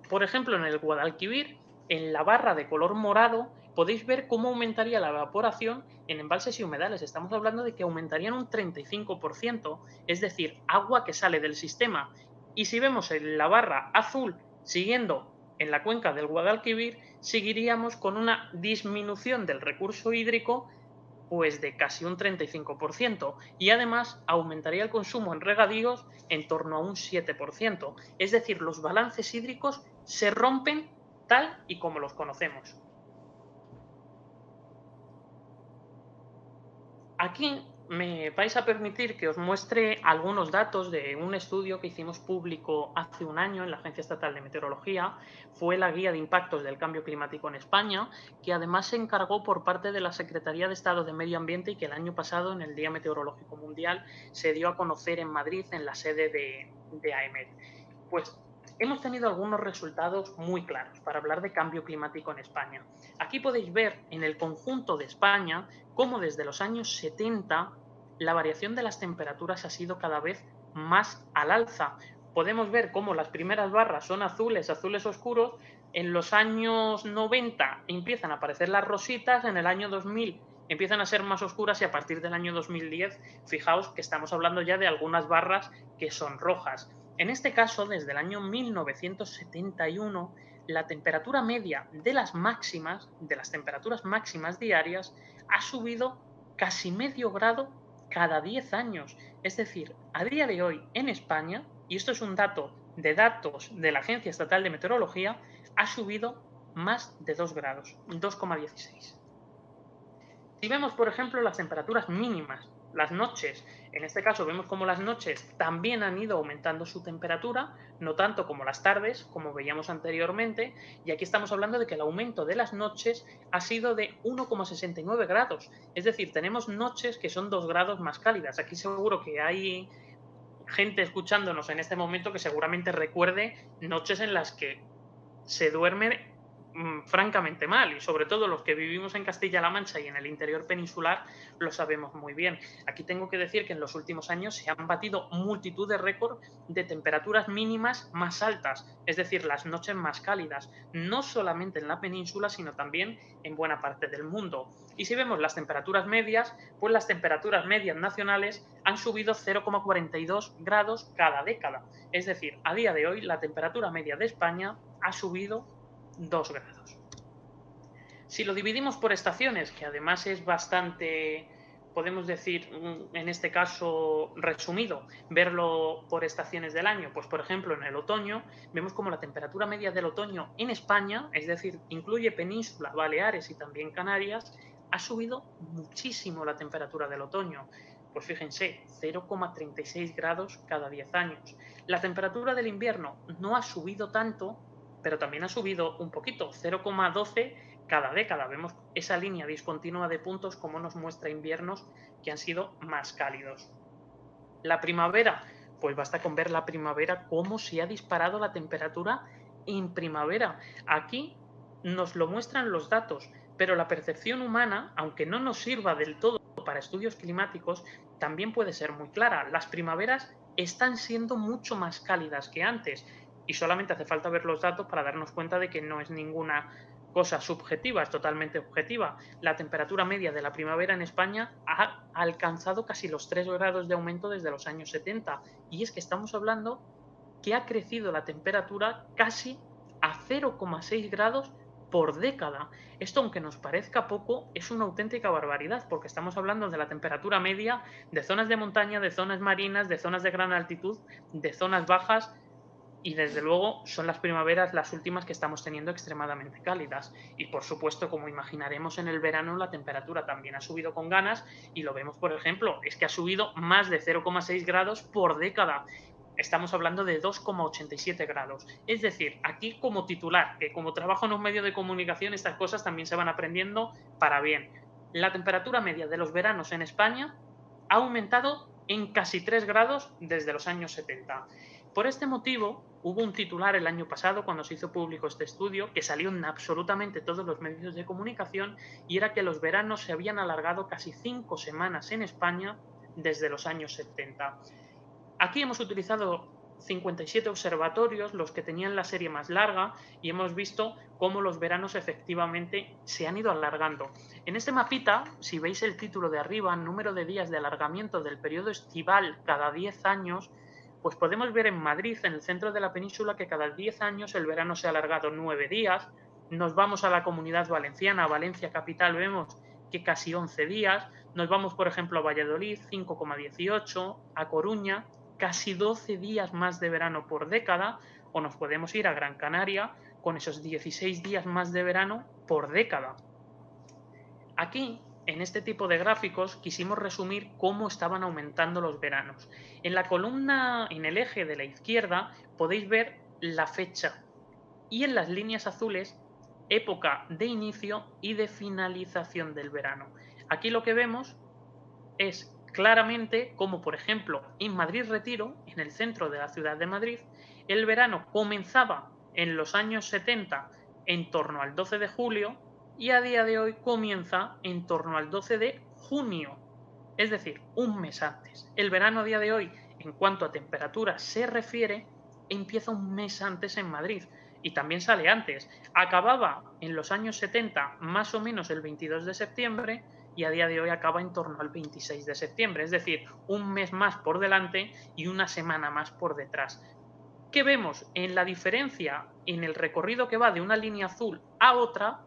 Por ejemplo, en el Guadalquivir, en la barra de color morado, podéis ver cómo aumentaría la evaporación en embalses y humedales. Estamos hablando de que aumentarían un 35%, es decir, agua que sale del sistema. Y si vemos en la barra azul, siguiendo en la cuenca del Guadalquivir, seguiríamos con una disminución del recurso hídrico pues de casi un 35% y además aumentaría el consumo en regadíos en torno a un 7%. Es decir, los balances hídricos se rompen tal y como los conocemos. Aquí me vais a permitir que os muestre algunos datos de un estudio que hicimos público hace un año en la Agencia Estatal de Meteorología. Fue la Guía de Impactos del Cambio Climático en España, que además se encargó por parte de la Secretaría de Estado de Medio Ambiente y que el año pasado, en el Día Meteorológico Mundial, se dio a conocer en Madrid, en la sede de AEMET. Pues hemos tenido algunos resultados muy claros para hablar de cambio climático en España. Aquí podéis ver en el conjunto de España cómo desde los años 70 la variación de las temperaturas ha sido cada vez más al alza. Podemos ver cómo las primeras barras son azules, azules oscuros, en los años 90 empiezan a aparecer las rositas, en el año 2000 empiezan a ser más oscuras y a partir del año 2010, fijaos que estamos hablando ya de algunas barras que son rojas. En este caso, desde el año 1971, la temperatura media de las máximas, de las temperaturas máximas diarias, ha subido casi medio grado cada 10 años. Es decir, a día de hoy en España, y esto es un dato de datos de la Agencia Estatal de Meteorología, ha subido más de 2 grados, 2,16. Si vemos, por ejemplo, las temperaturas mínimas, las noches, en este caso vemos como las noches también han ido aumentando su temperatura, no tanto como las tardes, como veíamos anteriormente, y aquí estamos hablando de que el aumento de las noches ha sido de 1,69 grados, es decir, tenemos noches que son 2 grados más cálidas. Aquí seguro que hay gente escuchándonos en este momento que seguramente recuerde noches en las que se duerme francamente mal, y sobre todo los que vivimos en Castilla-La Mancha y en el interior peninsular lo sabemos muy bien. Aquí tengo que decir que en los últimos años se han batido multitud de récords de temperaturas mínimas más altas, es decir, las noches más cálidas, no solamente en la península, sino también en buena parte del mundo. Y si vemos las temperaturas medias, pues las temperaturas medias nacionales han subido 0,42 grados cada década. Es decir, a día de hoy la temperatura media de España ha subido 2 grados. Si lo dividimos por estaciones, que además es bastante, podemos decir, en este caso resumido, verlo por estaciones del año, pues por ejemplo en el otoño vemos como la temperatura media del otoño en España, es decir, incluye Península, Baleares y también Canarias, ha subido muchísimo la temperatura del otoño. Pues fíjense, 0,36 grados cada 10 años. La temperatura del invierno no ha subido tanto, pero también ha subido un poquito, 0,12 cada década. Vemos esa línea discontinua de puntos como nos muestra inviernos que han sido más cálidos. La primavera, pues basta con ver la primavera cómo se ha disparado la temperatura en primavera. Aquí nos lo muestran los datos, pero la percepción humana, aunque no nos sirva del todo para estudios climáticos, también puede ser muy clara. Las primaveras están siendo mucho más cálidas que antes, y solamente hace falta ver los datos para darnos cuenta de que no es ninguna cosa subjetiva, es totalmente objetiva. La temperatura media de la primavera en España ha alcanzado casi los 3 grados de aumento desde los años 70, y es que estamos hablando que ha crecido la temperatura casi a 0,6 grados por década. Esto, aunque nos parezca poco, es una auténtica barbaridad, porque estamos hablando de la temperatura media de zonas de montaña, de zonas marinas, de zonas de gran altitud, de zonas bajas, y desde luego son las primaveras las últimas que estamos teniendo extremadamente cálidas. Y por supuesto, como imaginaremos, en el verano la temperatura también ha subido con ganas, y lo vemos, por ejemplo, es que ha subido más de 0,6 grados por década. Estamos hablando de 2,87 grados. Es decir, aquí como titular, que como trabajo en un medio de comunicación, estas cosas también se van aprendiendo para bien. La temperatura media de los veranos en España ha aumentado en casi 3 grados desde los años 70. Por este motivo, hubo un titular el año pasado, cuando se hizo público este estudio, que salió en absolutamente todos los medios de comunicación, y era que los veranos se habían alargado casi 5 semanas en España desde los años 70. Aquí hemos utilizado 57 observatorios, los que tenían la serie más larga, y hemos visto cómo los veranos efectivamente se han ido alargando. En este mapita, si veis el título de arriba, número de días de alargamiento del periodo estival cada 10 años, pues podemos ver en Madrid, en el centro de la península, que cada 10 años el verano se ha alargado 9 días. Nos vamos a la Comunidad Valenciana, a Valencia capital, vemos que casi 11 días. Nos vamos, por ejemplo, a Valladolid, 5,18, a Coruña, casi 12 días más de verano por década, o nos podemos ir a Gran Canaria con esos 16 días más de verano por década. Aquí, en este tipo de gráficos, quisimos resumir cómo estaban aumentando los veranos. En la columna, en el eje de la izquierda, podéis ver la fecha, y en las líneas azules, época de inicio y de finalización del verano. Aquí lo que vemos es claramente como, por ejemplo, en Madrid Retiro, en el centro de la ciudad de Madrid, el verano comenzaba en los años 70 en torno al 12 de julio, y a día de hoy comienza en torno al 12 de junio, es decir, un mes antes. El verano a día de hoy, en cuanto a temperatura se refiere, empieza un mes antes en Madrid, y también sale antes. Acababa en los años 70 más o menos el 22 de septiembre, y a día de hoy acaba en torno al 26 de septiembre, es decir, un mes más por delante y una semana más por detrás. ¿Qué vemos? En la diferencia, en el recorrido que va de una línea azul a otra,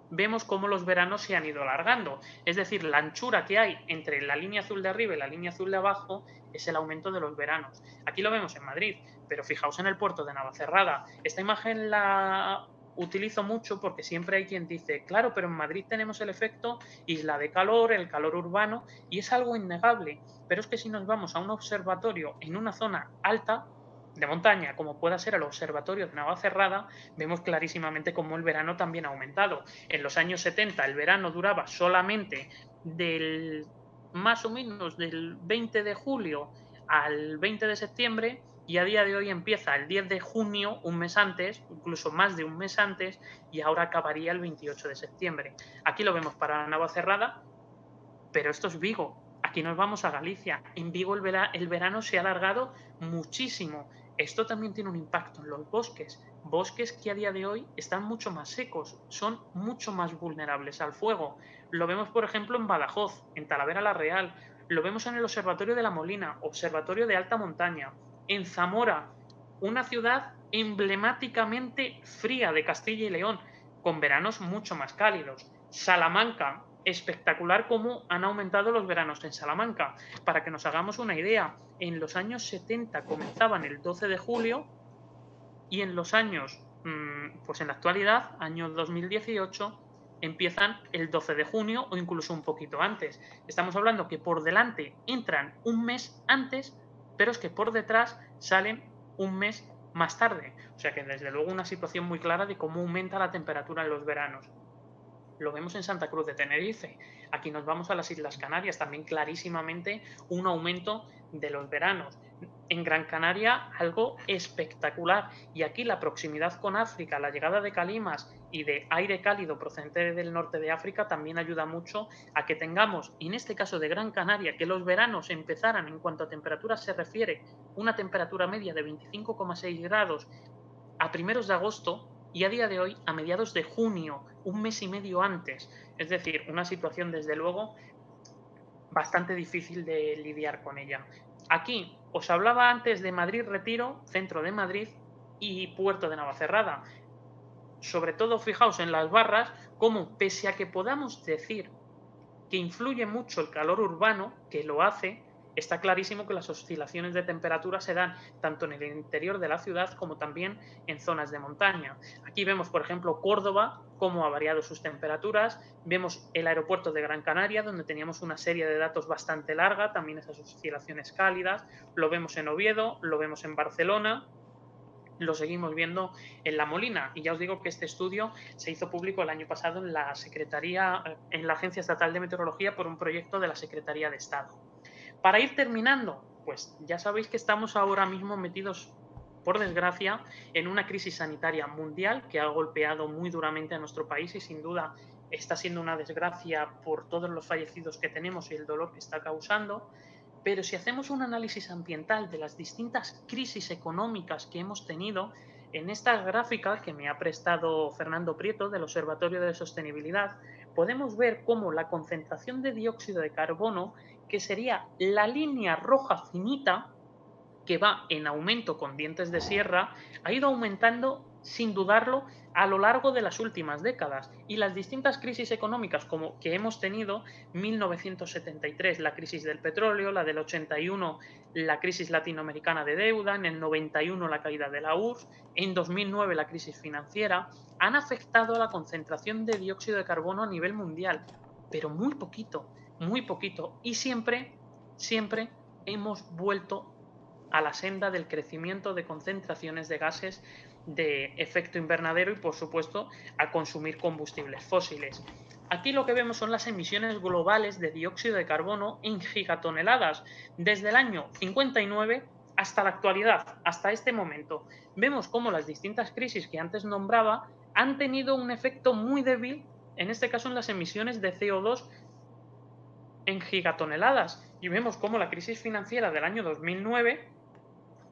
vemos cómo los veranos se han ido alargando. Es decir, la anchura que hay entre la línea azul de arriba y la línea azul de abajo es el aumento de los veranos. Aquí lo vemos en Madrid, pero fijaos en el puerto de Navacerrada. Esta imagen la utilizo mucho porque siempre hay quien dice, claro, pero en Madrid tenemos el efecto isla de calor, el calor urbano, y es algo innegable. Pero es que si nos vamos a un observatorio en una zona alta, de montaña, como pueda ser el observatorio de Navacerrada, vemos clarísimamente cómo el verano también ha aumentado. En los años 70 el verano duraba solamente más o menos del 20 de julio al 20 de septiembre, y a día de hoy empieza el 10 de junio, un mes antes, incluso más de un mes antes, y ahora acabaría el 28 de septiembre. Aquí lo vemos para Navacerrada, pero esto es Vigo. Aquí nos vamos a Galicia. En Vigo el verano se ha alargado muchísimo. Esto también tiene un impacto en los bosques. Bosques que a día de hoy están mucho más secos, son mucho más vulnerables al fuego. Lo vemos, por ejemplo, en Badajoz, en Talavera la Real. Lo vemos en el Observatorio de la Molina, Observatorio de Alta Montaña. En Zamora, una ciudad emblemáticamente fría de Castilla y León, con veranos mucho más cálidos. Salamanca, espectacular cómo han aumentado los veranos en Salamanca. Para que nos hagamos una idea, en los años 70 comenzaban el 12 de julio y en los años, pues en la actualidad, año 2018, empiezan el 12 de junio o incluso un poquito antes. Estamos hablando que por delante entran un mes antes, pero es que por detrás salen un mes más tarde. O sea que desde luego una situación muy clara de cómo aumenta la temperatura en los veranos. Lo vemos en Santa Cruz de Tenerife. Aquí nos vamos a las Islas Canarias, también clarísimamente un aumento de los veranos. En Gran Canaria algo espectacular, y aquí la proximidad con África, la llegada de calimas y de aire cálido procedente del norte de África también ayuda mucho a que tengamos, en este caso de Gran Canaria, que los veranos empezaran, en cuanto a temperaturas se refiere, una temperatura media de 25,6 grados a primeros de agosto y a día de hoy a mediados de junio, un mes y medio antes. Es decir, una situación desde luego bastante difícil de lidiar con ella. Aquí os hablaba antes de Madrid Retiro, centro de Madrid, y Puerto de Navacerrada. Sobre todo fijaos en las barras, como pese a que podamos decir que influye mucho el calor urbano, que lo hace, está clarísimo que las oscilaciones de temperatura se dan tanto en el interior de la ciudad como también en zonas de montaña. Aquí vemos, por ejemplo, Córdoba, cómo ha variado sus temperaturas. Vemos el aeropuerto de Gran Canaria, donde teníamos una serie de datos bastante larga, también esas oscilaciones cálidas. Lo vemos en Oviedo, lo vemos en Barcelona, lo seguimos viendo en La Molina. Y ya os digo que este estudio se hizo público el año pasado en la Agencia Estatal de Meteorología por un proyecto de la Secretaría de Estado. Para ir terminando, pues ya sabéis que estamos ahora mismo metidos, por desgracia, en una crisis sanitaria mundial que ha golpeado muy duramente a nuestro país y sin duda está siendo una desgracia por todos los fallecidos que tenemos y el dolor que está causando. Pero si hacemos un análisis ambiental de las distintas crisis económicas que hemos tenido, en esta gráfica que me ha prestado Fernando Prieto del Observatorio de Sostenibilidad, podemos ver cómo la concentración de dióxido de carbono, que sería la línea roja finita, que va en aumento con dientes de sierra, ha ido aumentando sin dudarlo a lo largo de las últimas décadas, y las distintas crisis económicas como que hemos tenido, 1973 la crisis del petróleo, la del 81 la crisis latinoamericana de deuda, en el 91 la caída de la URSS, en 2009 la crisis financiera, han afectado a la concentración de dióxido de carbono a nivel mundial, pero muy poquito, y siempre hemos vuelto a la senda del crecimiento de concentraciones de gases de efecto invernadero y, por supuesto, a consumir combustibles fósiles. Aquí lo que vemos son las emisiones globales de dióxido de carbono en gigatoneladas desde el año 59 hasta la actualidad, hasta este momento. Vemos cómo las distintas crisis que antes nombraba han tenido un efecto muy débil, en este caso en las emisiones de CO2 en gigatoneladas, y vemos cómo la crisis financiera del año 2009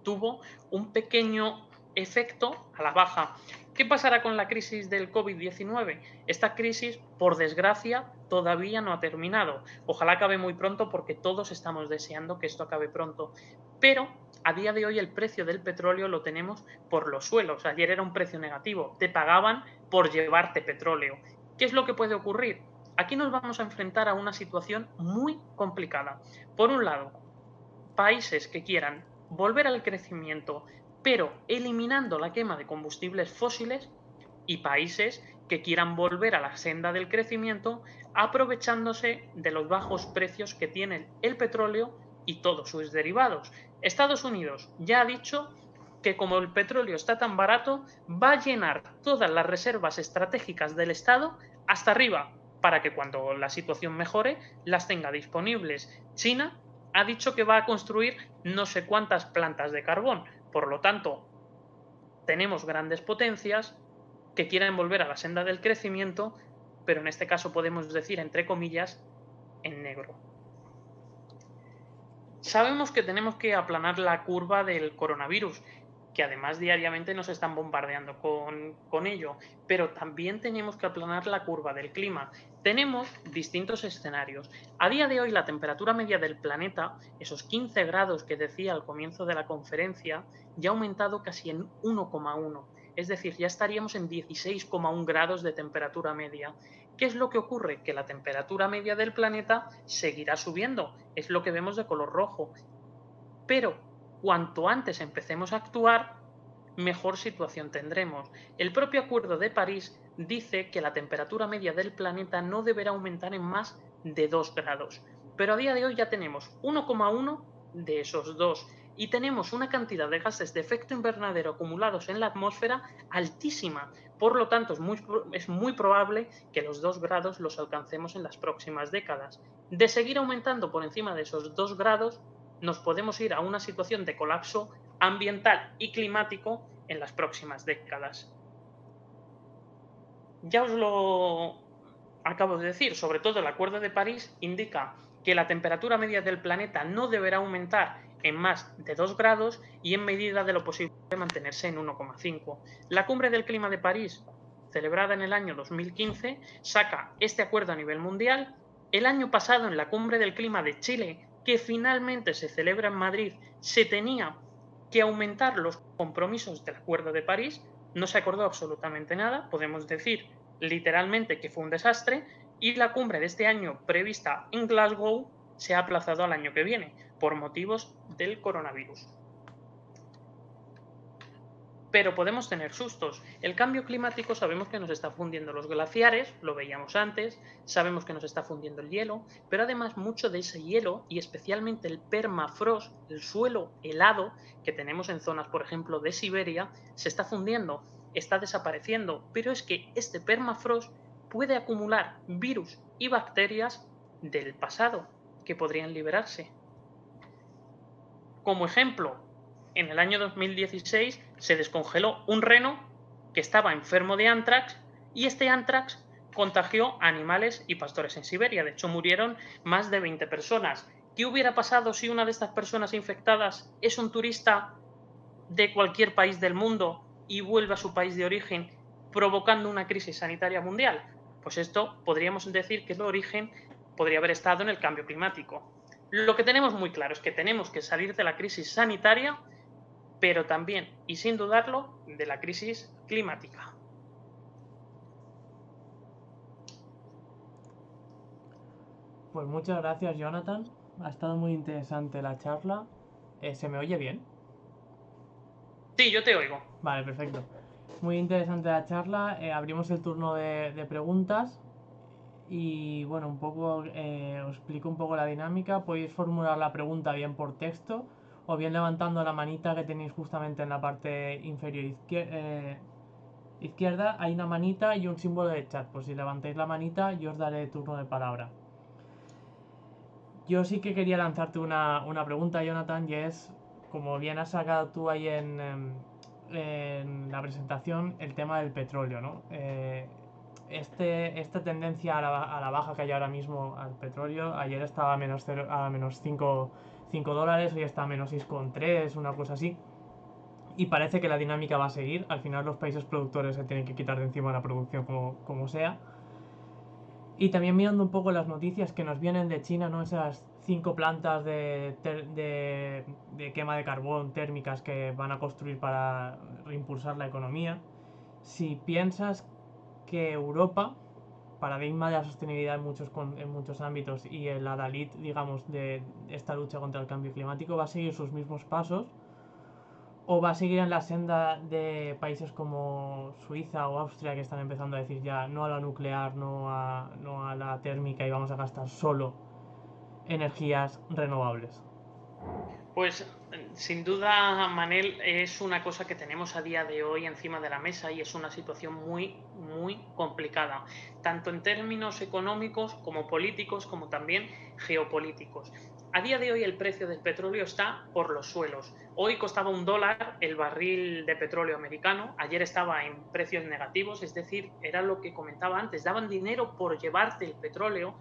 tuvo un pequeño efecto a la baja. ¿Qué pasará con la crisis del COVID-19? Esta crisis, por desgracia, todavía no ha terminado. Ojalá acabe muy pronto porque todos estamos deseando que esto acabe pronto. Pero a día de hoy el precio del petróleo lo tenemos por los suelos. Ayer era un precio negativo. Te pagaban por llevarte petróleo. ¿Qué es lo que puede ocurrir? Aquí nos vamos a enfrentar a una situación muy complicada. Por un lado, países que quieran volver al crecimiento, pero eliminando la quema de combustibles fósiles, y países que quieran volver a la senda del crecimiento, aprovechándose de los bajos precios que tienen el petróleo y todos sus derivados. Estados Unidos ya ha dicho que como el petróleo está tan barato, va a llenar todas las reservas estratégicas del Estado hasta arriba, para que cuando la situación mejore las tenga disponibles. China ha dicho que va a construir no sé cuántas plantas de carbón. Por lo tanto, tenemos grandes potencias que quieren volver a la senda del crecimiento, pero en este caso podemos decir, entre comillas, en negro. Sabemos que tenemos que aplanar la curva del coronavirus, que además diariamente nos están bombardeando con ello, pero también tenemos que aplanar la curva del clima. Tenemos distintos escenarios. A día de hoy la temperatura media del planeta, esos 15 grados que decía al comienzo de la conferencia, ya ha aumentado casi en 1,1. Es decir, ya estaríamos en 16,1 grados de temperatura media. ¿Qué es lo que ocurre? Que la temperatura media del planeta seguirá subiendo, es lo que vemos de color rojo. Pero cuanto antes empecemos a actuar, mejor situación tendremos. El propio Acuerdo de París dice que la temperatura media del planeta no deberá aumentar en más de 2 grados. Pero a día de hoy ya tenemos 1,1 de esos 2 y tenemos una cantidad de gases de efecto invernadero acumulados en la atmósfera altísima. Por lo tanto, es muy probable que los 2 grados los alcancemos en las próximas décadas. De seguir aumentando por encima de esos 2 grados, nos podemos ir a una situación de colapso ambiental y climático en las próximas décadas. Ya os lo acabo de decir, sobre todo el Acuerdo de París indica que la temperatura media del planeta no deberá aumentar en más de 2 grados y en medida de lo posible mantenerse en 1,5. La Cumbre del Clima de París, celebrada en el año 2015, saca este acuerdo a nivel mundial. El año pasado, en la Cumbre del Clima de Chile, que finalmente se celebra en Madrid, se tenía que aumentar los compromisos del Acuerdo de París. No se acordó absolutamente nada, podemos decir literalmente que fue un desastre, y la cumbre de este año prevista en Glasgow se ha aplazado al año que viene por motivos del coronavirus. Pero podemos tener sustos. El cambio climático sabemos que nos está fundiendo los glaciares, lo veíamos antes, sabemos que nos está fundiendo el hielo, pero además mucho de ese hielo, y especialmente el permafrost, el suelo helado que tenemos en zonas, por ejemplo, de Siberia, se está fundiendo, está desapareciendo, pero es que este permafrost puede acumular virus y bacterias del pasado que podrían liberarse. Como ejemplo, en el año 2016 se descongeló un reno que estaba enfermo de anthrax y este anthrax contagió a animales y pastores en Siberia. De hecho, murieron más de 20 personas. ¿Qué hubiera pasado si una de estas personas infectadas es un turista de cualquier país del mundo y vuelve a su país de origen, provocando una crisis sanitaria mundial? Pues esto podríamos decir que el origen podría haber estado en el cambio climático. Lo que tenemos muy claro es que tenemos que salir de la crisis sanitaria, pero también, y sin dudarlo, de la crisis climática. Pues muchas gracias, Jonathan. Ha estado muy interesante la charla. ¿Se me oye bien? Sí, yo te oigo. Vale, perfecto. Muy interesante la charla. Abrimos el turno de preguntas. Y bueno, un poco os explico un poco la dinámica. Podéis formular la pregunta bien por texto o bien levantando la manita que tenéis justamente en la parte inferior izquierda. Hay una manita y un símbolo de chat. Pues si levantáis la manita, yo os daré turno de palabra. Yo sí que quería lanzarte una pregunta, Jonathan, y es, como bien has sacado tú ahí en la presentación, el tema del petróleo, ¿no? Esta tendencia a la baja que hay ahora mismo al petróleo, ayer estaba a menos 5 dólares, hoy está a menos 6,3, una cosa así. Y parece que la dinámica va a seguir. Al final los países productores se tienen que quitar de encima la producción como sea. Y también mirando un poco las noticias que nos vienen de China, ¿no? Esas 5 plantas de quema de carbón térmicas que van a construir para reimpulsar la economía. Si piensas que Europa, paradigma de la sostenibilidad en muchos ámbitos, y el adalid, digamos, de esta lucha contra el cambio climático, va a seguir sus mismos pasos, o va a seguir en la senda de países como Suiza o Austria, que están empezando a decir ya no a la nuclear, no a la térmica, y vamos a gastar solo energías renovables. Pues sin duda, Manel, es una cosa que tenemos a día de hoy encima de la mesa y es una situación muy, muy complicada, tanto en términos económicos como políticos, como también geopolíticos. A día de hoy el precio del petróleo está por los suelos. Hoy costaba $1 el barril de petróleo americano, ayer estaba en precios negativos, es decir, era lo que comentaba antes, daban dinero por llevarte el petróleo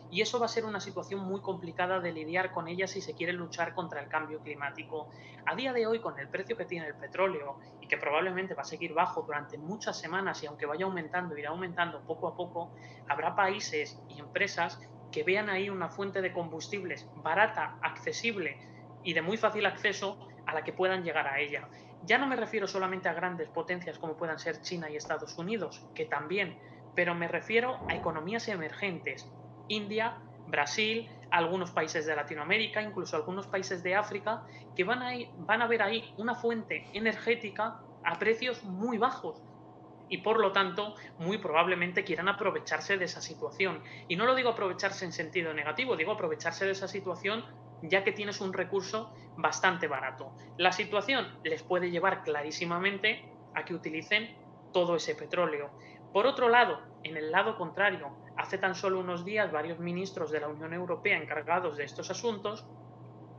y eso va a ser una situación muy complicada de lidiar con ella si se quiere luchar contra el cambio climático. A día de hoy, con el precio que tiene el petróleo y que probablemente va a seguir bajo durante muchas semanas y aunque vaya aumentando, irá aumentando poco a poco, habrá países y empresas que vean ahí una fuente de combustibles barata, accesible y de muy fácil acceso a la que puedan llegar a ella. Ya no me refiero solamente a grandes potencias como puedan ser China y Estados Unidos, que también, pero me refiero a economías emergentes, India, Brasil, algunos países de Latinoamérica, incluso algunos países de África, que van a ver ahí una fuente energética a precios muy bajos y por lo tanto muy probablemente quieran aprovecharse de esa situación. Y no lo digo aprovecharse en sentido negativo, digo aprovecharse de esa situación ya que tienes un recurso bastante barato. La situación les puede llevar clarísimamente a que utilicen todo ese petróleo. Por otro lado, en el lado contrario, hace tan solo unos días varios ministros de la Unión Europea encargados de estos asuntos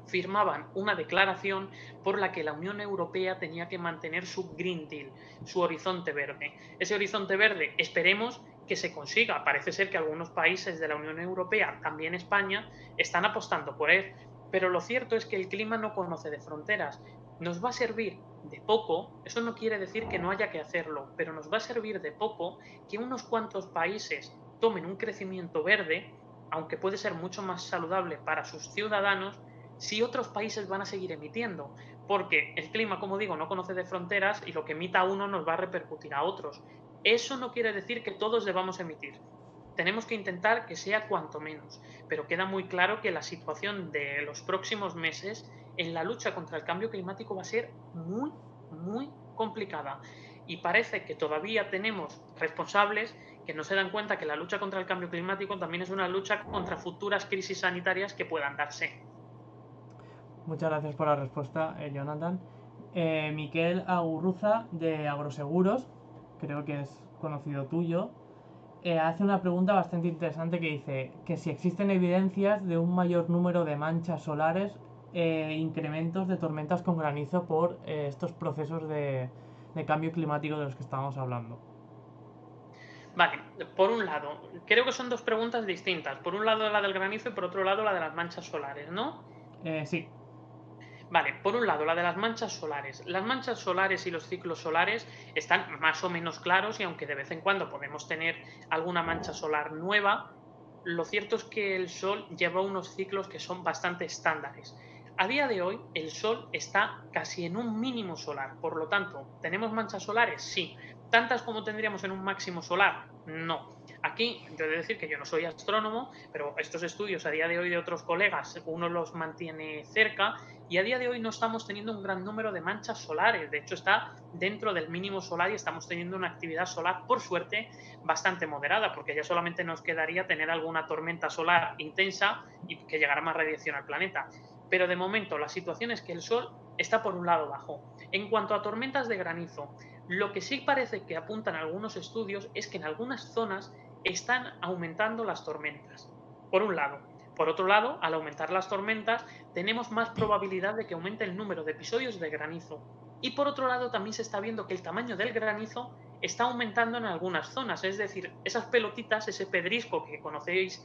firmaban una declaración por la que la Unión Europea tenía que mantener su Green Deal, su horizonte verde. Ese horizonte verde esperemos que se consiga. Parece ser que algunos países de la Unión Europea, también España, están apostando por él. Pero lo cierto es que el clima no conoce de fronteras. Nos va a servir de poco, eso no quiere decir que no haya que hacerlo, pero nos va a servir de poco que unos cuantos países tomen un crecimiento verde, aunque puede ser mucho más saludable para sus ciudadanos, si otros países van a seguir emitiendo, porque el clima, como digo, no conoce de fronteras y lo que emita uno nos va a repercutir a otros. Eso no quiere decir que todos debamos emitir. Tenemos que intentar que sea cuanto menos, pero queda muy claro que la situación de los próximos meses en la lucha contra el cambio climático va a ser muy, muy complicada. Y parece que todavía tenemos responsables que no se dan cuenta que la lucha contra el cambio climático también es una lucha contra futuras crisis sanitarias que puedan darse. Muchas gracias por la respuesta, Jonathan. Miquel Agurruza, de Agroseguros, creo que es conocido tuyo, hace una pregunta bastante interesante que dice que si existen evidencias de un mayor número de manchas solares e incrementos de tormentas con granizo por estos procesos de cambio climático de los que estábamos hablando. Vale, por un lado, creo que son dos preguntas distintas. Por un lado la del granizo y por otro lado la de las manchas solares, ¿no? Sí. Vale, por un lado la de las manchas solares. Las manchas solares y los ciclos solares están más o menos claros y aunque de vez en cuando podemos tener alguna mancha solar nueva, lo cierto es que el Sol lleva unos ciclos que son bastante estándares. A día de hoy el Sol está casi en un mínimo solar, por lo tanto, ¿tenemos manchas solares? Sí. ¿Tantas como tendríamos en un máximo solar? No. Aquí, yo he de decir que yo no soy astrónomo, pero estos estudios a día de hoy de otros colegas, uno los mantiene cerca y a día de hoy no estamos teniendo un gran número de manchas solares. De hecho, está dentro del mínimo solar y estamos teniendo una actividad solar, por suerte, bastante moderada, porque ya solamente nos quedaría tener alguna tormenta solar intensa y que llegara más radiación al planeta. Pero de momento la situación es que el Sol está por un lado bajo. En cuanto a tormentas de granizo, lo que sí parece que apuntan algunos estudios es que en algunas zonas están aumentando las tormentas. Por un lado. Por otro lado, al aumentar las tormentas, tenemos más probabilidad de que aumente el número de episodios de granizo. Y por otro lado, también se está viendo que el tamaño del granizo está aumentando en algunas zonas. Es decir, esas pelotitas, ese pedrisco que conocéis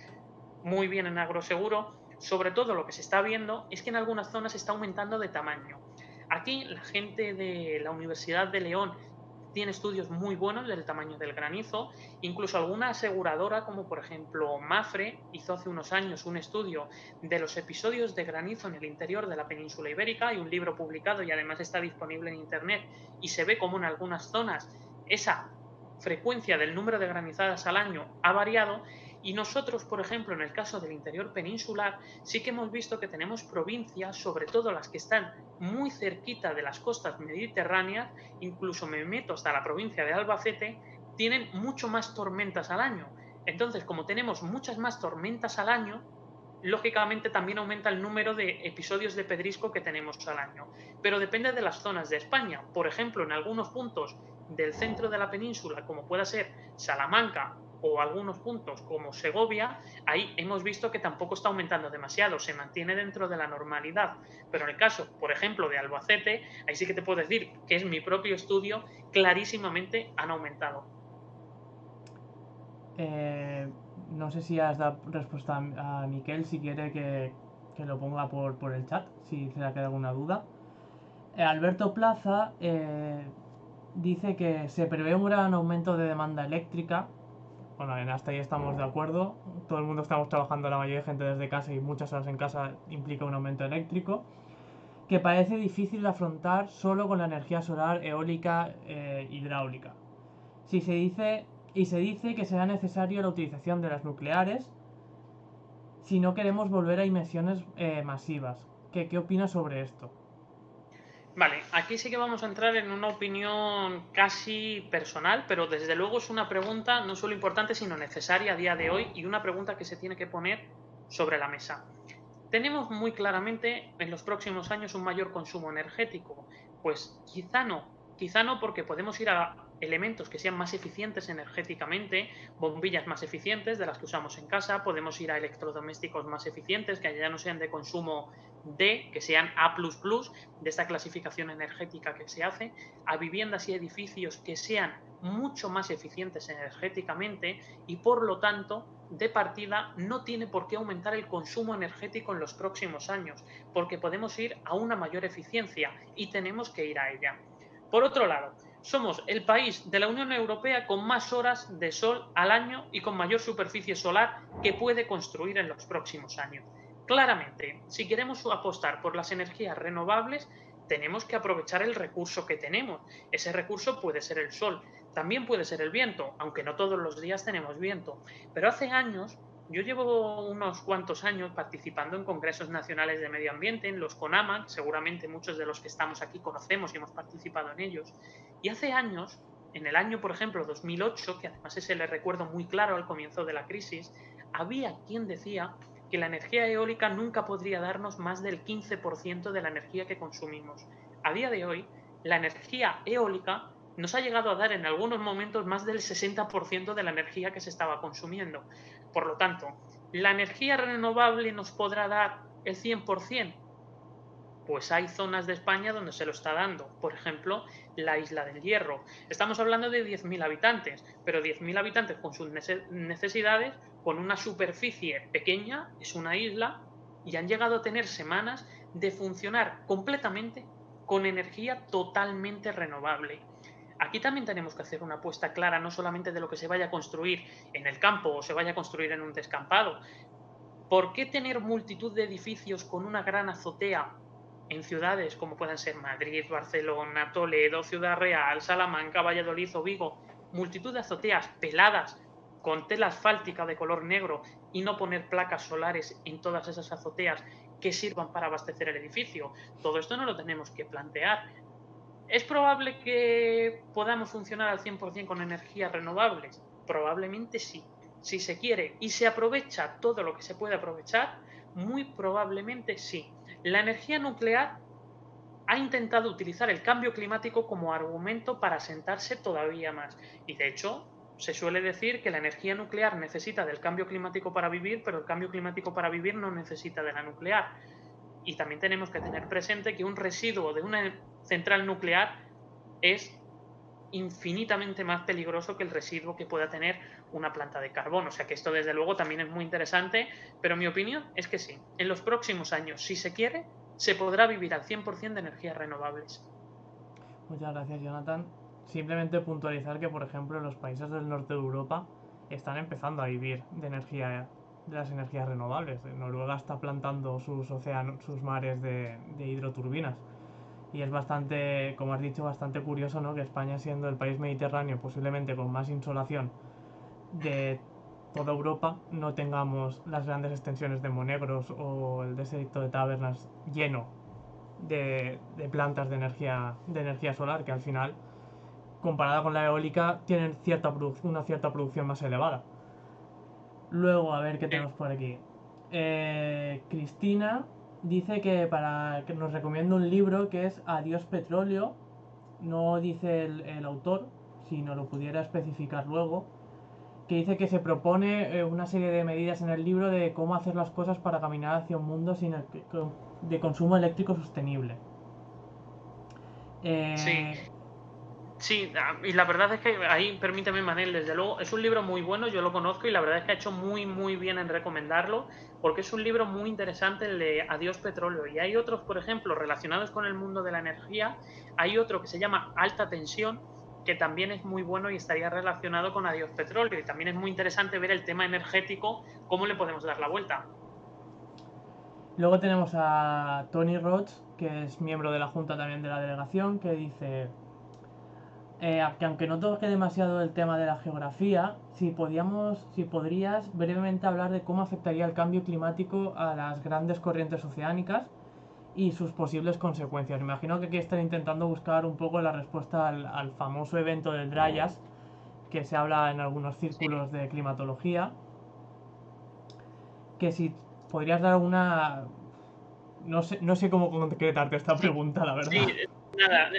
muy bien en agroseguro, sobre todo lo que se está viendo es que en algunas zonas está aumentando de tamaño. Aquí la gente de la Universidad de León tiene estudios muy buenos del tamaño del granizo, incluso alguna aseguradora como por ejemplo Mafre hizo hace unos años un estudio de los episodios de granizo en el interior de la península ibérica, hay un libro publicado y además está disponible en internet y se ve como en algunas zonas esa frecuencia del número de granizadas al año ha variado y nosotros, por ejemplo, en el caso del interior peninsular, sí que hemos visto que tenemos provincias, sobre todo las que están muy cerquita de las costas mediterráneas, incluso me meto hasta la provincia de Albacete, tienen mucho más tormentas al año. Entonces, como tenemos muchas más tormentas al año, lógicamente también aumenta el número de episodios de pedrisco que tenemos al año. Pero depende de las zonas de España. Por ejemplo, en algunos puntos del centro de la península, como pueda ser Salamanca o algunos puntos como Segovia, ahí hemos visto que tampoco está aumentando demasiado, se mantiene dentro de la normalidad. Pero en el caso, por ejemplo, de Albacete, ahí sí que te puedo decir que es mi propio estudio, clarísimamente han aumentado. No sé si has dado respuesta a Miquel, si quiere que lo ponga por el chat, si se le queda alguna duda. Alberto Plaza dice que se prevé un gran aumento de demanda eléctrica. Bueno, hasta ahí estamos de acuerdo. Todo el mundo estamos trabajando, la mayoría de gente desde casa y muchas horas en casa implica un aumento eléctrico. Que parece difícil de afrontar solo con la energía solar, eólica, hidráulica. Si se dice, y se dice que será necesaria la utilización de las nucleares si no queremos volver a emisiones masivas. ¿Qué opinas sobre esto? Vale, aquí sí que vamos a entrar en una opinión casi personal, pero desde luego es una pregunta no solo importante, sino necesaria a día de hoy y una pregunta que se tiene que poner sobre la mesa. ¿Tenemos muy claramente en los próximos años un mayor consumo energético? Pues quizá no porque podemos ir a elementos que sean más eficientes energéticamente, bombillas más eficientes de las que usamos en casa, podemos ir a electrodomésticos más eficientes que ya no sean de consumo D, que sean A++, de esta clasificación energética que se hace, a viviendas y edificios que sean mucho más eficientes energéticamente y por lo tanto de partida no tiene por qué aumentar el consumo energético en los próximos años, porque podemos ir a una mayor eficiencia y tenemos que ir a ella. Por otro lado, somos el país de la Unión Europea con más horas de sol al año y con mayor superficie solar que puede construir en los próximos años. Claramente, si queremos apostar por las energías renovables, tenemos que aprovechar el recurso que tenemos. Ese recurso puede ser el sol, también puede ser el viento, aunque no todos los días tenemos viento. Pero hace años, yo llevo unos cuantos años participando en congresos nacionales de medio ambiente, en los CONAMA, seguramente muchos de los que estamos aquí conocemos y hemos participado en ellos. Y hace años, en el año, por ejemplo, 2008, que además ese le recuerdo muy claro al comienzo de la crisis, había quien decía que la energía eólica nunca podría darnos más del 15% de la energía que consumimos. A día de hoy, la energía eólica nos ha llegado a dar en algunos momentos más del 60% de la energía que se estaba consumiendo. Por lo tanto, ¿la energía renovable nos podrá dar el 100%? Pues hay zonas de España donde se lo está dando. Por ejemplo, la Isla del Hierro. Estamos hablando de 10.000 habitantes, pero 10.000 habitantes con sus necesidades, con una superficie pequeña, es una isla, y han llegado a tener semanas de funcionar completamente con energía totalmente renovable. Aquí también tenemos que hacer una apuesta clara, no solamente de lo que se vaya a construir en el campo o se vaya a construir en un descampado. ¿Por qué tener multitud de edificios con una gran azotea en ciudades como puedan ser Madrid, Barcelona, Toledo, Ciudad Real, Salamanca, Valladolid o Vigo? Multitud de azoteas peladas con tela asfáltica de color negro y no poner placas solares en todas esas azoteas que sirvan para abastecer el edificio. Todo esto no lo tenemos que plantear. ¿Es probable que podamos funcionar al 100% con energías renovables? Probablemente sí. Si se quiere y se aprovecha todo lo que se puede aprovechar, muy probablemente sí. La energía nuclear ha intentado utilizar el cambio climático como argumento para asentarse todavía más. Y de hecho, se suele decir que la energía nuclear necesita del cambio climático para vivir, pero el cambio climático para vivir no necesita de la nuclear. Y también tenemos que tener presente que un residuo de una central nuclear es infinitamente más peligroso que el residuo que pueda tener una planta de carbón. O sea que esto desde luego también es muy interesante, pero mi opinión es que sí, en los próximos años, si se quiere, se podrá vivir al 100% de energías renovables. Muchas gracias, Jonathan. Simplemente puntualizar que, por ejemplo, los países del norte de Europa están empezando a vivir de las energías renovables. Noruega está plantando sus océanos, sus mares de hidroturbinas. Y es bastante, como has dicho, bastante curioso, ¿no? Que España, siendo el país mediterráneo posiblemente con más insolación de toda Europa, no tengamos las grandes extensiones de Monegros o el desierto de Tabernas lleno de plantas de energía solar, que al final, comparada con la eólica, tienen una cierta producción más elevada. Luego, a ver qué Sí. tenemos por aquí. Cristina dice que nos recomienda un libro que es Adiós Petróleo. No dice el autor, si no lo pudiera especificar luego. que dice que se propone una serie de medidas en el libro de cómo hacer las cosas para caminar hacia un mundo de consumo eléctrico sostenible. Sí, Eh, sí, y la verdad es que ahí, permíteme, Manel, desde luego, es un libro muy bueno, yo lo conozco y la verdad es que ha hecho muy, muy bien en recomendarlo, porque es un libro muy interesante el de Adiós Petróleo. Y hay otros, por ejemplo, relacionados con el mundo de la energía, hay otro que se llama Alta Tensión, que también es muy bueno y estaría relacionado con Adiós Petróleo. Y también es muy interesante ver el tema energético, cómo le podemos dar la vuelta. Luego tenemos a Tony Roach, que es miembro de la Junta también de la delegación, que dice que aunque no toque demasiado el tema de la geografía, si podrías brevemente hablar de cómo afectaría el cambio climático a las grandes corrientes oceánicas y sus posibles consecuencias. Me imagino que aquí están intentando buscar un poco la respuesta al famoso evento del Dryas, que se habla en algunos Sí. círculos de climatología, que si podrías dar alguna... No sé cómo concretarte esta Sí, pregunta, la sí, verdad. nada,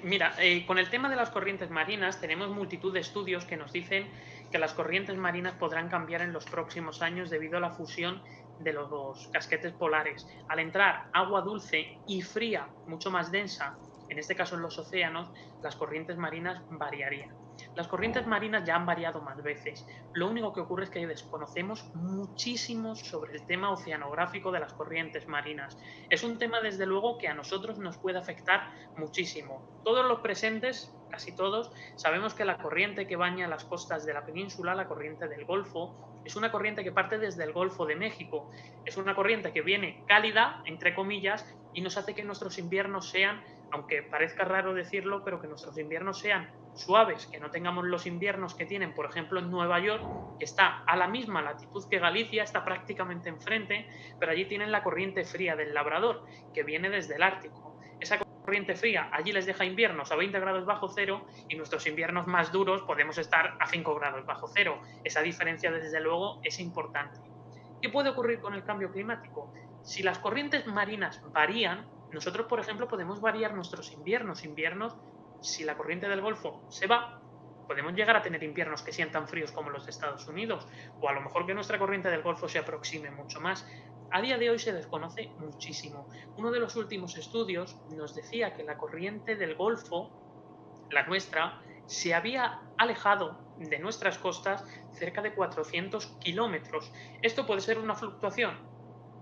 mira, con el tema de las corrientes marinas tenemos multitud de estudios que nos dicen que las corrientes marinas podrán cambiar en los próximos años debido a la fusión de los casquetes polares. Al entrar agua dulce y fría, mucho más densa, en este caso en los océanos, las corrientes marinas variarían. Las corrientes marinas ya han variado más veces. Lo único que ocurre es que desconocemos muchísimo sobre el tema oceanográfico de las corrientes marinas. Es un tema, desde luego, que a nosotros nos puede afectar muchísimo. Todos los presentes, casi todos, sabemos que la corriente que baña las costas de la península, la corriente del Golfo, es una corriente que parte desde el Golfo de México. Es una corriente que viene cálida, entre comillas, y nos hace que nuestros inviernos sean, aunque parezca raro decirlo, pero que nuestros inviernos sean suaves, que no tengamos los inviernos que tienen, por ejemplo, en Nueva York, que está a la misma latitud que Galicia, está prácticamente enfrente, pero allí tienen la corriente fría del Labrador, que viene desde el Ártico. Esa corriente fría allí les deja inviernos a 20 grados bajo cero y nuestros inviernos más duros podemos estar a 5 grados bajo cero. Esa diferencia, desde luego, es importante. ¿Qué puede ocurrir con el cambio climático? Si las corrientes marinas varían, nosotros, por ejemplo, podemos variar nuestros inviernos. Si la corriente del Golfo se va, podemos llegar a tener inviernos que sean tan fríos como los de Estados Unidos, o a lo mejor que nuestra corriente del Golfo se aproxime mucho más. A día de hoy se desconoce muchísimo. Uno de los últimos estudios nos decía que la corriente del Golfo, la nuestra, se había alejado de nuestras costas cerca de 400 kilómetros. Esto puede ser una fluctuación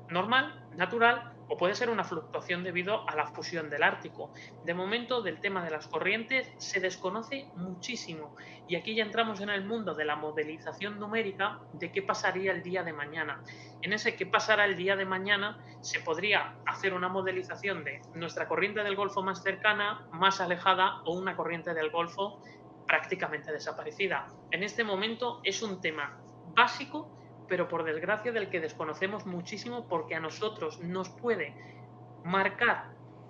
normal, natural, o puede ser una fluctuación debido a la fusión del Ártico. De momento, del tema de las corrientes se desconoce muchísimo, y aquí ya entramos en el mundo de la modelización numérica de qué pasaría el día de mañana. En ese qué pasará el día de mañana se podría hacer una modelización de nuestra corriente del Golfo más cercana, más alejada, o una corriente del Golfo prácticamente desaparecida. En este momento es un tema básico, pero por desgracia del que desconocemos muchísimo, porque a nosotros nos puede marcar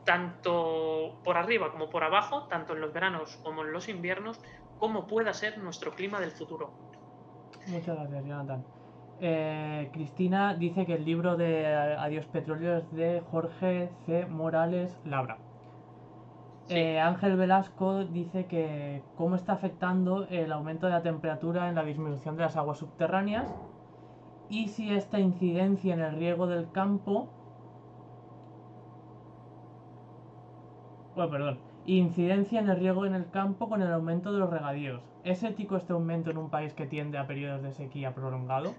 tanto por arriba como por abajo, tanto en los veranos como en los inviernos, cómo pueda ser nuestro clima del futuro. Muchas gracias, Jonathan. Cristina dice que el libro de Adiós Petróleo es de Jorge C. Morales Labra. Sí, Ángel Velasco dice que cómo está afectando el aumento de la temperatura en la disminución de las aguas subterráneas y si esta incidencia en el riego del campo, bueno, perdón, incidencia en el riego en el campo con el aumento de los regadíos. ¿Es ético este aumento en un país que tiende a periodos de sequía prolongado?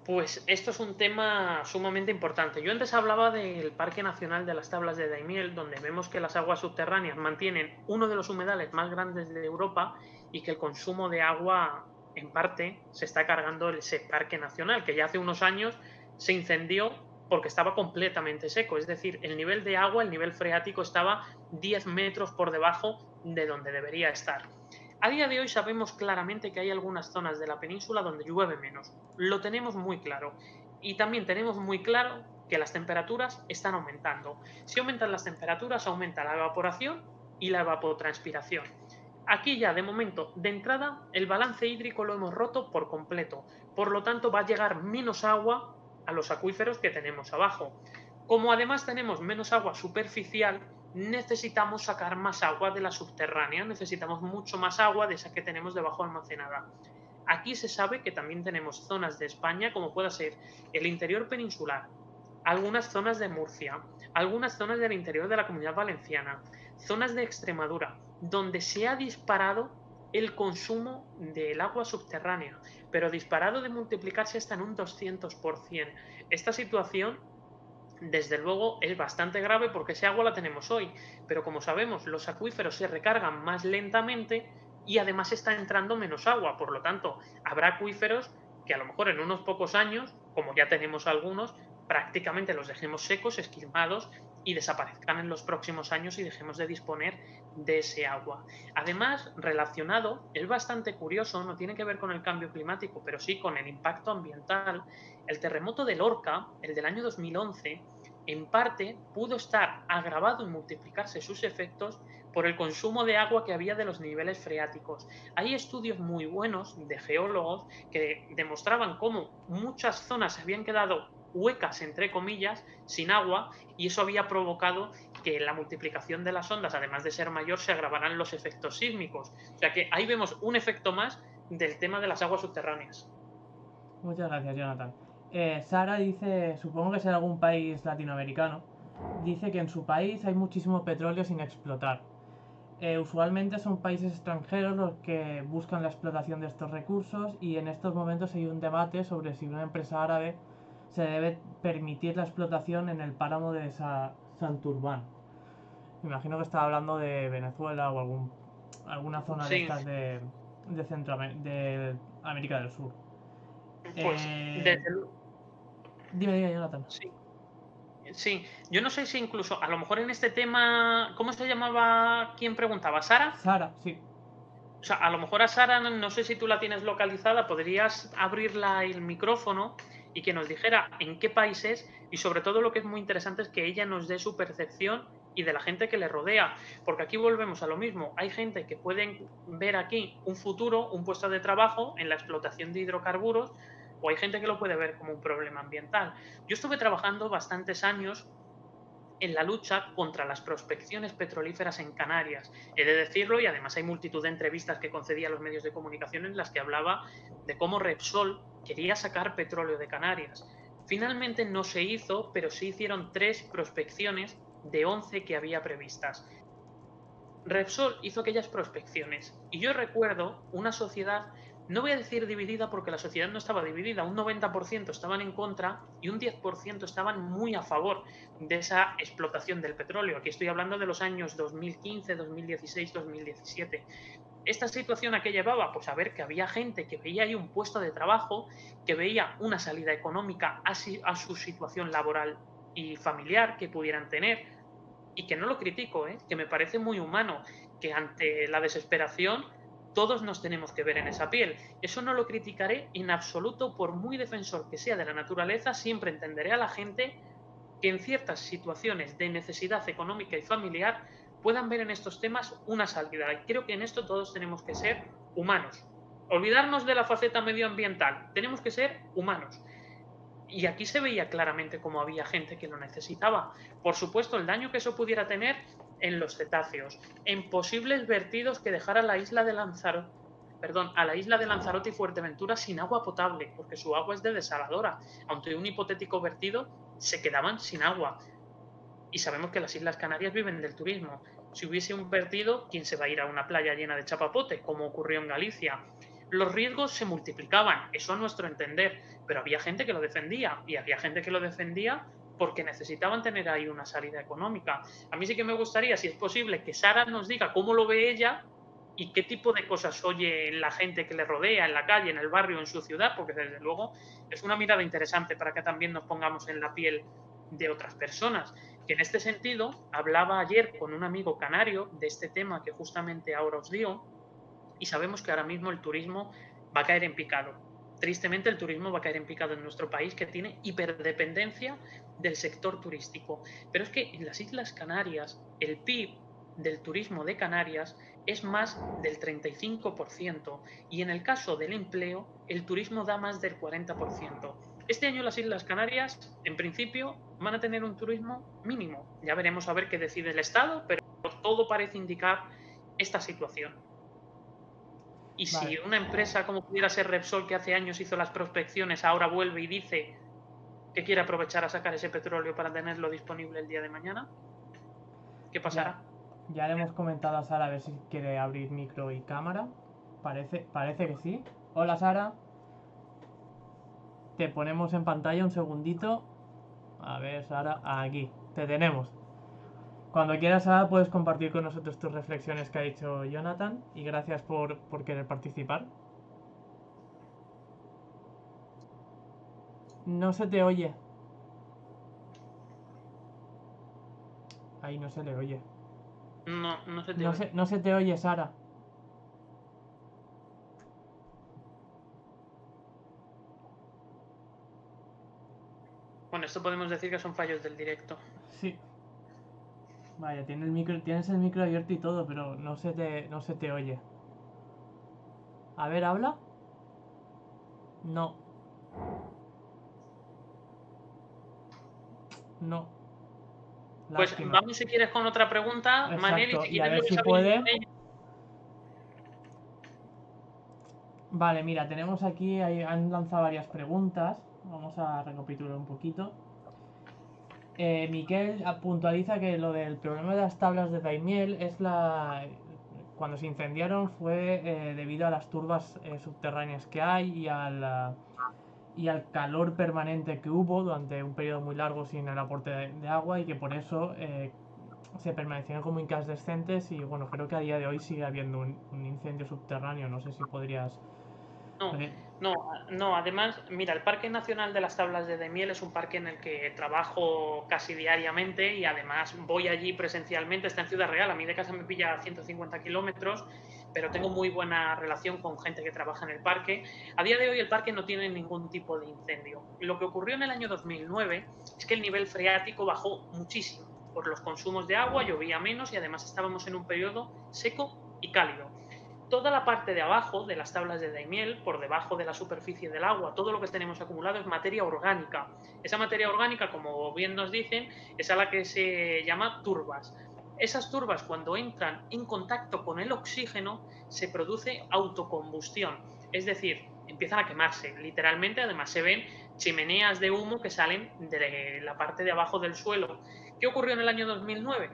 pues esto es un tema sumamente importante. Yo antes hablaba del Parque Nacional de las Tablas de Daimiel, donde vemos que las aguas subterráneas mantienen uno de los humedales más grandes de Europa y que el consumo de agua, en parte, se está cargando ese Parque Nacional, que ya hace unos años se incendió porque estaba completamente seco. Es decir, el nivel de agua, el nivel freático, estaba 10 metros por debajo de donde debería estar. A día de hoy sabemos claramente que hay algunas zonas de la península donde llueve menos. Lo tenemos muy claro. Y también tenemos muy claro que las temperaturas están aumentando. Si aumentan las temperaturas, aumenta la evaporación y la evapotranspiración. Aquí ya, de momento, de entrada, el balance hídrico lo hemos roto por completo. Por lo tanto, va a llegar menos agua a los acuíferos que tenemos abajo. Como además tenemos menos agua superficial, necesitamos sacar más agua de la subterránea, necesitamos mucho más agua de esa que tenemos debajo almacenada. Aquí se sabe que también tenemos zonas de España, como pueda ser el interior peninsular, algunas zonas de Murcia, algunas zonas del interior de la Comunidad Valenciana, zonas de Extremadura, donde se ha disparado el consumo del agua subterránea, pero disparado de multiplicarse hasta en un 200%. Esta situación, desde luego, es bastante grave porque ese agua la tenemos hoy, pero como sabemos, los acuíferos se recargan más lentamente y además está entrando menos agua. Por lo tanto, habrá acuíferos que a lo mejor en unos pocos años, como ya tenemos algunos, prácticamente los dejemos secos, esquilmados y desaparezcan en los próximos años y dejemos de disponer de ese agua. Además, relacionado, es bastante curioso, no tiene que ver con el cambio climático, pero sí con el impacto ambiental. El terremoto de Lorca, el del año 2011, en parte pudo estar agravado y multiplicarse sus efectos por el consumo de agua que había de los niveles freáticos. Hay estudios muy buenos de geólogos que demostraban cómo muchas zonas se habían quedado huecas, entre comillas, sin agua, y eso había provocado que la multiplicación de las ondas, además de ser mayor, se agravaran los efectos sísmicos. O sea que ahí vemos un efecto más del tema de las aguas subterráneas. Muchas gracias, Jonathan. Sara dice, supongo que será algún país latinoamericano, dice que en su país hay muchísimo petróleo sin explotar. Usualmente son países extranjeros los que buscan la explotación de estos recursos y en estos momentos hay un debate sobre si una empresa árabe se debe permitir la explotación en el páramo de Santurbán. Me imagino que estaba hablando de Venezuela o alguna zona de Sí, estas de de América del Sur. pues Eh, desde, dime, Jonathan. sí, sí, yo no sé si incluso, a lo mejor en este tema, ¿cómo se llamaba quien preguntaba? ¿Sara? Sara, sí. O sea, a lo mejor a Sara, no sé si tú la tienes localizada, podrías abrirla el micrófono y que nos dijera en qué países y sobre todo lo que es muy interesante es que ella nos dé su percepción y de la gente que le rodea, porque aquí volvemos a lo mismo, hay gente que pueden ver aquí un futuro, un puesto de trabajo en la explotación de hidrocarburos o hay gente que lo puede ver como un problema ambiental. Yo estuve trabajando bastantes años en la lucha contra las prospecciones petrolíferas en Canarias. He de decirlo, y además hay multitud de entrevistas que concedía a los medios de comunicación en las que hablaba de cómo Repsol quería sacar petróleo de Canarias. Finalmente no se hizo, pero se hicieron 3 prospecciones de 11 que había previstas. Repsol hizo aquellas prospecciones y yo recuerdo una sociedad, no voy a decir dividida porque la sociedad no estaba dividida, un 90% estaban en contra y un 10% estaban muy a favor de esa explotación del petróleo. Aquí estoy hablando de los años 2015, 2016, 2017. ¿Esta situación a qué llevaba? Pues a ver que había gente que veía ahí un puesto de trabajo, que veía una salida económica a su situación laboral y familiar que pudieran tener, y que no lo critico, que me parece muy humano, que ante la desesperación todos nos tenemos que ver en esa piel. Eso no lo criticaré en absoluto, por muy defensor que sea de la naturaleza, siempre entenderé a la gente que en ciertas situaciones de necesidad económica y familiar puedan ver en estos temas una salida. Y creo que en esto todos tenemos que ser humanos. Olvidarnos de la faceta medioambiental, tenemos que ser humanos. Y aquí se veía claramente cómo había gente que lo necesitaba. Por supuesto, el daño que eso pudiera tener en los cetáceos, en posibles vertidos que dejara la isla de Lanzarote, perdón, a la isla de Lanzarote y Fuerteventura sin agua potable, porque su agua es de desaladora. Ante un hipotético vertido, se quedaban sin agua. Y sabemos que las Islas Canarias viven del turismo. Si hubiese un vertido, ¿quién se va a ir a una playa llena de chapapote, como ocurrió en Galicia? Los riesgos se multiplicaban, eso a nuestro entender, pero había gente que lo defendía y había gente que lo defendía porque necesitaban tener ahí una salida económica. A mí sí que me gustaría, si es posible, que Sara nos diga cómo lo ve ella y qué tipo de cosas oye la gente que le rodea en la calle, en el barrio, en su ciudad, porque desde luego es una mirada interesante para que también nos pongamos en la piel de otras personas. Que en este sentido, hablaba ayer con un amigo canario de este tema que justamente ahora os digo, y sabemos que ahora mismo el turismo va a caer en picado. Tristemente, el turismo va a caer en picado en nuestro país, que tiene hiperdependencia del sector turístico. Pero es que en las Islas Canarias, el PIB del turismo de Canarias es más del 35% y en el caso del empleo, el turismo da más del 40%. Este año las Islas Canarias, en principio, van a tener un turismo mínimo. Ya veremos a ver qué decide el Estado, pero todo parece indicar esta situación. Y Vale. si una empresa como pudiera ser Repsol, que hace años hizo las prospecciones, ahora vuelve y dice que quiere aprovechar a sacar ese petróleo para tenerlo disponible el día de mañana, ¿qué pasará? Ya le hemos comentado a Sara a ver si quiere abrir micro y cámara. Parece que sí. Hola Sara. Te ponemos en pantalla un segundito. A ver, Sara, aquí. Te tenemos. Cuando quieras, Sara, puedes compartir con nosotros tus reflexiones que ha dicho Jonathan. Y gracias por querer participar. No se te oye. Ahí no se le oye. No, no se te oye. No se te oye, Sara. Bueno, esto podemos decir que son fallos del directo. Sí. Vaya, tienes el micro abierto y todo, pero no se te oye. A ver, habla. No. No. Pues Lástima. vamos si quieres con otra pregunta, Manel, y Exacto. si Y a quieres ver lo que si sabéis puede. con ella. Vale, mira, tenemos aquí, han lanzado varias preguntas. Vamos a recapitular un poquito. Miquel puntualiza que lo del problema de las tablas de Daimiel es cuando se incendiaron fue debido a las turbas subterráneas que hay y al calor permanente que hubo durante un periodo muy largo sin el aporte de agua y que por eso se permanecieron como incandescentes y bueno, creo que a día de hoy sigue habiendo un incendio subterráneo. No sé si podrías... No, no, además, mira, el Parque Nacional de las Tablas de Daimiel es un parque en el que trabajo casi diariamente y además voy allí presencialmente, está en Ciudad Real, a mí de casa me pilla a 150 kilómetros, pero tengo muy buena relación con gente que trabaja en el parque. A día de hoy el parque no tiene ningún tipo de incendio. Lo que ocurrió en el año 2009 es que el nivel freático bajó muchísimo por los consumos de agua, llovía menos y además estábamos en un periodo seco y cálido. Toda la parte de abajo de las tablas de Daimiel, por debajo de la superficie del agua, todo lo que tenemos acumulado es materia orgánica. Esa materia orgánica, como bien nos dicen, es a la que se llama turbas. Esas turbas, cuando entran en contacto con el oxígeno, se produce autocombustión, es decir, empiezan a quemarse. Literalmente, además, se ven chimeneas de humo que salen de la parte de abajo del suelo. ¿Qué ocurrió en el año 2009?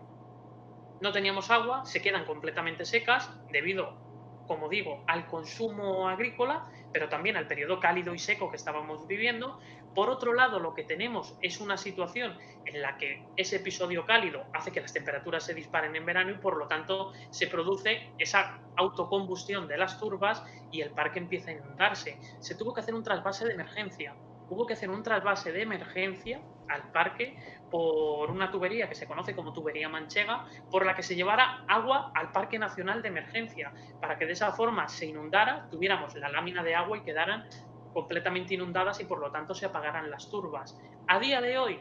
No teníamos agua, se quedan completamente secas debido, como digo, al consumo agrícola, pero también al periodo cálido y seco que estábamos viviendo. Por otro lado, lo que tenemos es una situación en la que ese episodio cálido hace que las temperaturas se disparen en verano y por lo tanto se produce esa autocombustión de las turbas y el parque empieza a inundarse. Se tuvo que hacer un trasvase de emergencia. Hubo que hacer un trasvase de emergencia al parque por una tubería que se conoce como tubería manchega, por la que se llevara agua al Parque Nacional de Emergencia, para que de esa forma se inundara, tuviéramos la lámina de agua y quedaran completamente inundadas y por lo tanto se apagaran las turbas. A día de hoy,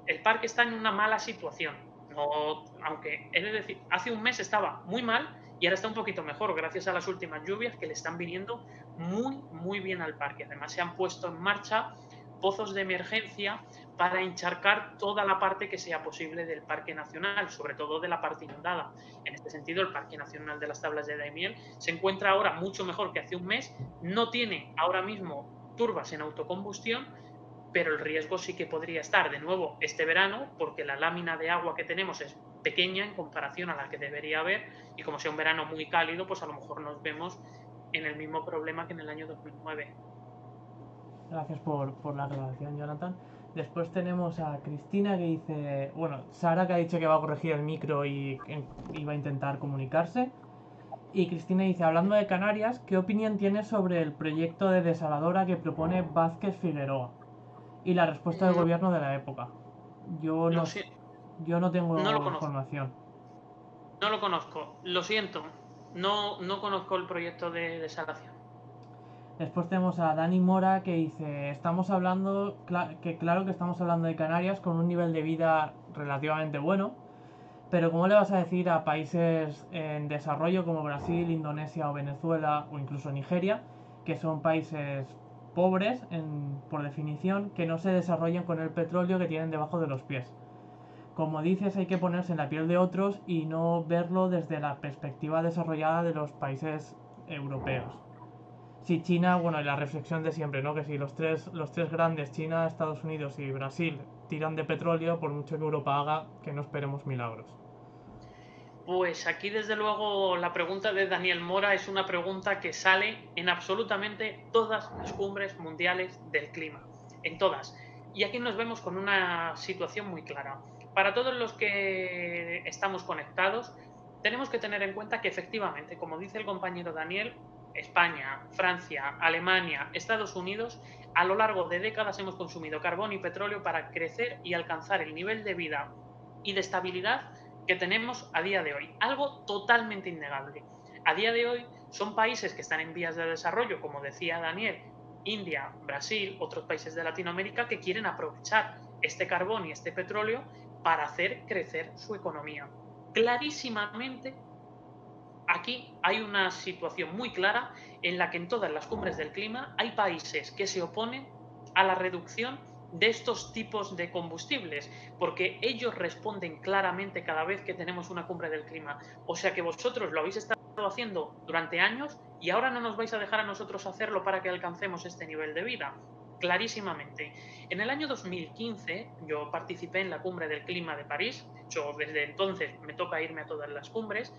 el parque está en una mala situación. No, aunque he de decir, hace un mes estaba muy mal y ahora está un poquito mejor gracias a las últimas lluvias que le están viniendo muy bien al parque. Además se han puesto en marcha pozos de emergencia para encharcar toda la parte que sea posible del Parque Nacional, sobre todo de la parte inundada. En este sentido, el Parque Nacional de las Tablas de Daimiel se encuentra ahora mucho mejor que hace un mes, no tiene ahora mismo turbas en autocombustión, pero el riesgo sí que podría estar de nuevo este verano, porque la lámina de agua que tenemos es pequeña en comparación a la que debería haber, y como sea un verano muy cálido, pues a lo mejor nos vemos en el mismo problema que en el año 2009. Gracias por la aclaración, Jonathan. Después tenemos a Cristina que dice, bueno, Sara que ha dicho que va a corregir el micro y va a intentar comunicarse. Y Cristina dice, hablando de Canarias, ¿qué opinión tienes sobre el proyecto de desaladora que propone Vázquez Figueroa? Y la respuesta del No, gobierno de la época. Yo lo no, siento, yo no no lo tengo conozco. información. No lo conozco, lo siento. No conozco el proyecto de desalación. Después tenemos a Dani Mora que dice, estamos hablando, claro que estamos hablando de Canarias con un nivel de vida relativamente bueno, pero ¿cómo le vas a decir a países en desarrollo como Brasil, Indonesia o Venezuela o incluso Nigeria, que son países pobres por definición, que no se desarrollan con el petróleo que tienen debajo de los pies? Como dices, hay que ponerse en la piel de otros y no verlo desde la perspectiva desarrollada de los países europeos. Si China, bueno, y la reflexión de siempre, ¿no? Que si los tres grandes, China, Estados Unidos y Brasil, tiran de petróleo, por mucho que Europa haga, que no esperemos milagros. Pues aquí desde luego la pregunta de Daniel Mora es una pregunta que sale en absolutamente todas las cumbres mundiales del clima, en todas. Y aquí nos vemos con una situación muy clara. Para todos los que estamos conectados, tenemos que tener en cuenta que efectivamente, como dice el compañero Daniel, España, Francia, Alemania, Estados Unidos, a lo largo de décadas hemos consumido carbón y petróleo para crecer y alcanzar el nivel de vida y de estabilidad que tenemos a día de hoy. Algo totalmente innegable. A día de hoy son países que están en vías de desarrollo, como decía Daniel, India, Brasil, otros países de Latinoamérica que quieren aprovechar este carbón y este petróleo para hacer crecer su economía. Clarísimamente, aquí hay una situación muy clara en la que en todas las cumbres del clima hay países que se oponen a la reducción de estos tipos de combustibles, porque ellos responden claramente cada vez que tenemos una cumbre del clima. O sea que vosotros lo habéis estado haciendo durante años y ahora no nos vais a dejar a nosotros hacerlo para que alcancemos este nivel de vida. Clarísimamente. En el año 2015 yo participé en la cumbre del clima de París, de hecho desde entonces me toca irme a todas las cumbres,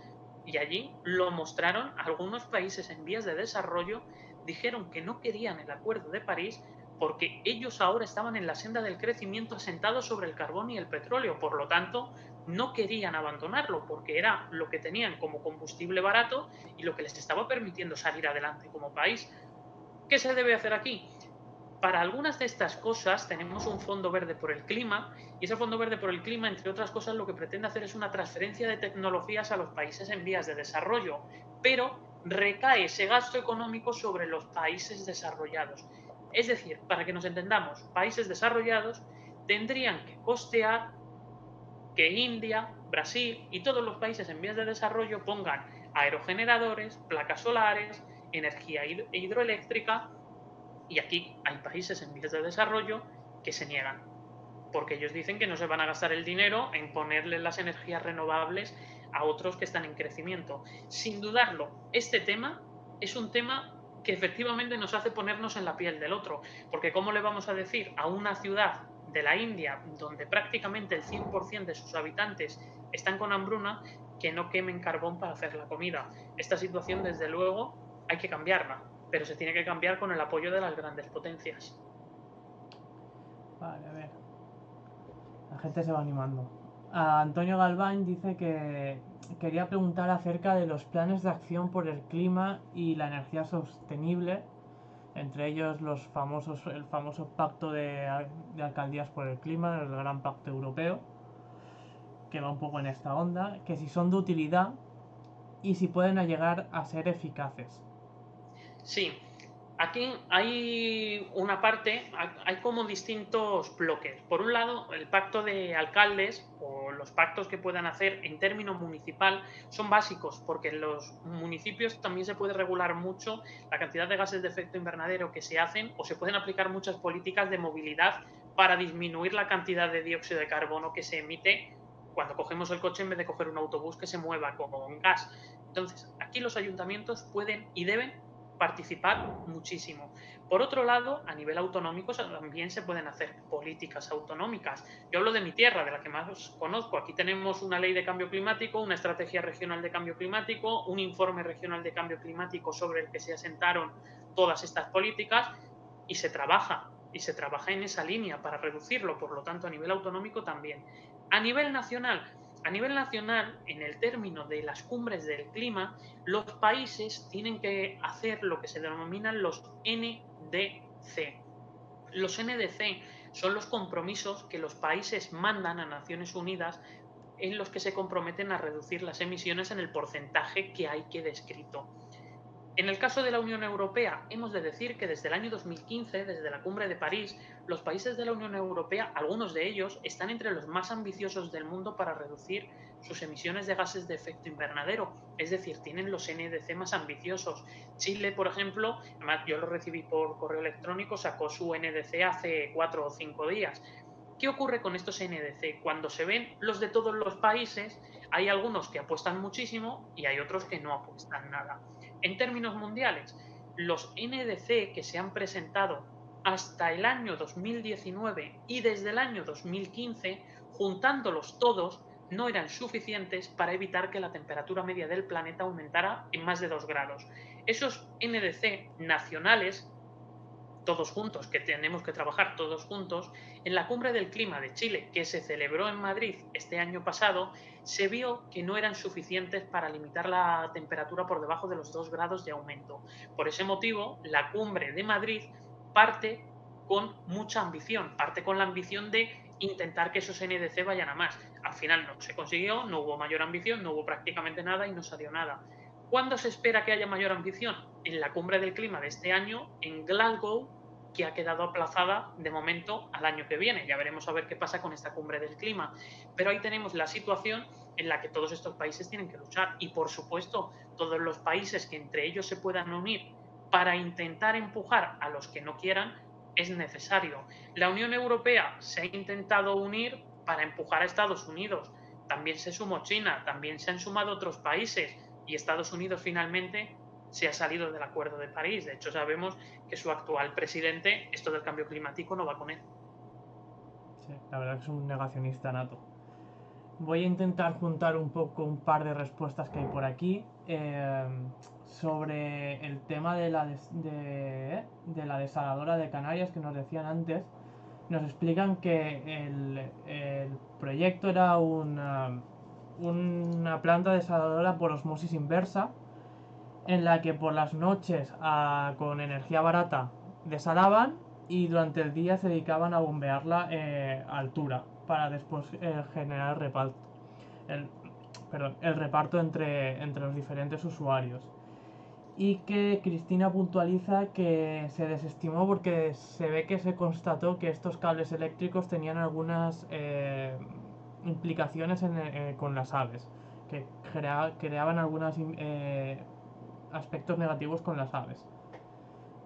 y allí lo mostraron. Algunos países en vías de desarrollo dijeron que no querían el Acuerdo de París porque ellos ahora estaban en la senda del crecimiento asentados sobre el carbón y el petróleo. Por lo tanto, no querían abandonarlo porque era lo que tenían como combustible barato y lo que les estaba permitiendo salir adelante como país. ¿Qué se debe hacer aquí? Para algunas de estas cosas tenemos un fondo verde por el clima y ese fondo verde por el clima, entre otras cosas, lo que pretende hacer es una transferencia de tecnologías a los países en vías de desarrollo, pero recae ese gasto económico sobre los países desarrollados. Es decir, para que nos entendamos, países desarrollados tendrían que costear que India, Brasil y todos los países en vías de desarrollo pongan aerogeneradores, placas solares, energía hidroeléctrica. Y aquí hay países en vías de desarrollo que se niegan, porque ellos dicen que no se van a gastar el dinero en ponerle las energías renovables a otros que están en crecimiento. Sin dudarlo, este tema es un tema que efectivamente nos hace ponernos en la piel del otro, porque ¿cómo le vamos a decir a una ciudad de la India, donde prácticamente el 100% de sus habitantes están con hambruna, que no quemen carbón para hacer la comida? Esta situación, desde luego, hay que cambiarla, pero se tiene que cambiar con el apoyo de las grandes potencias. Vale, a ver. La gente se va animando. Antonio Galván dice que quería preguntar acerca de los planes de acción por el clima y la energía sostenible, entre ellos el famoso pacto de alcaldías por el clima, el gran pacto europeo, que va un poco en esta onda, que si son de utilidad y si pueden llegar a ser eficaces. Sí, aquí hay una parte, hay como distintos bloques. Por un lado, el pacto de alcaldes o los pactos que puedan hacer en término municipal son básicos, porque en los municipios también se puede regular mucho la cantidad de gases de efecto invernadero que se hacen, o se pueden aplicar muchas políticas de movilidad para disminuir la cantidad de dióxido de carbono que se emite cuando cogemos el coche en vez de coger un autobús que se mueva con gas. Entonces, aquí los ayuntamientos pueden y deben participar muchísimo. Por otro lado, a nivel autonómico también se pueden hacer políticas autonómicas. Yo hablo de mi tierra, de la que más conozco. Aquí tenemos una ley de cambio climático, una estrategia regional de cambio climático, un informe regional de cambio climático sobre el que se asentaron todas estas políticas, y se trabaja en esa línea para reducirlo. Por lo tanto, a nivel autonómico también. A nivel nacional, en el término de las cumbres del clima, los países tienen que hacer lo que se denominan los NDC. Los NDC son los compromisos que los países mandan a Naciones Unidas, en los que se comprometen a reducir las emisiones en el porcentaje que hay que descrito. En el caso de la Unión Europea, hemos de decir que desde el año 2015, desde la Cumbre de París, los países de la Unión Europea, algunos de ellos, están entre los más ambiciosos del mundo para reducir sus emisiones de gases de efecto invernadero. Es decir, tienen los NDC más ambiciosos. Chile, por ejemplo, además yo lo recibí por correo electrónico, sacó su NDC hace 4 o 5 días. ¿Qué ocurre con estos NDC? Cuando se ven los de todos los países, hay algunos que apuestan muchísimo y hay otros que no apuestan nada. En términos mundiales, los NDC que se han presentado hasta el año 2019 y desde el año 2015, juntándolos todos, no eran suficientes para evitar que la temperatura media del planeta aumentara en más de 2 grados. Esos NDC nacionales, todos juntos, que tenemos que trabajar todos juntos, en la Cumbre del Clima de Chile, que se celebró en Madrid este año pasado, se vio que no eran suficientes para limitar la temperatura por debajo de los 2 grados de aumento. Por ese motivo, la Cumbre de Madrid parte con mucha ambición, parte con la ambición de intentar que esos NDC vayan a más. Al final no se consiguió, no hubo mayor ambición, no hubo prácticamente nada y no salió nada. ¿Cuándo se espera que haya mayor ambición? En la Cumbre del Clima de este año, en Glasgow, que ha quedado aplazada de momento al año que viene. Ya veremos a ver qué pasa con esta Cumbre del Clima. Pero ahí tenemos la situación en la que todos estos países tienen que luchar y, por supuesto, todos los países que entre ellos se puedan unir para intentar empujar a los que no quieran es necesario. La Unión Europea se ha intentado unir para empujar a Estados Unidos. También se sumó China, también se han sumado otros países y Estados Unidos finalmente se ha salido del Acuerdo de París. De hecho, sabemos que su actual presidente, esto del cambio climático, no va con él. Sí, la verdad que es un negacionista nato. Voy a intentar juntar un poco un par de respuestas que hay por aquí sobre el tema de la desaladora de Canarias que nos decían antes. Nos explican que el proyecto era una planta desaladora por osmosis inversa en la que por las noches con energía barata desalaban y durante el día se dedicaban a bombearla a altura para después generar el, el reparto entre los diferentes usuarios. Y que Cristina puntualiza que se desestimó porque se ve que se constató que estos cables eléctricos tenían algunas implicaciones con las aves, que creaban algunos aspectos negativos con las aves.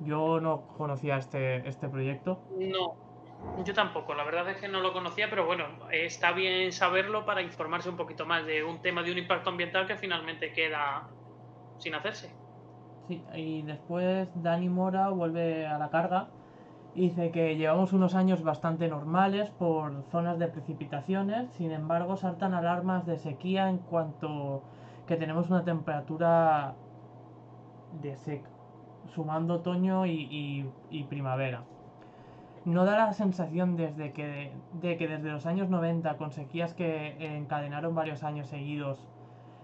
Yo no conocía este proyecto. No, yo tampoco, la verdad es que no lo conocía, pero bueno, está bien saberlo para informarse un poquito más de un tema de un impacto ambiental que finalmente queda sin hacerse. Sí, y después Dani Mora vuelve a la carga y dice que llevamos unos años bastante normales por zonas de precipitaciones, sin embargo saltan alarmas de sequía en cuanto que tenemos una temperatura de seca, sumando otoño y primavera. ¿No da la sensación de que desde los años 90, con sequías que encadenaron varios años seguidos,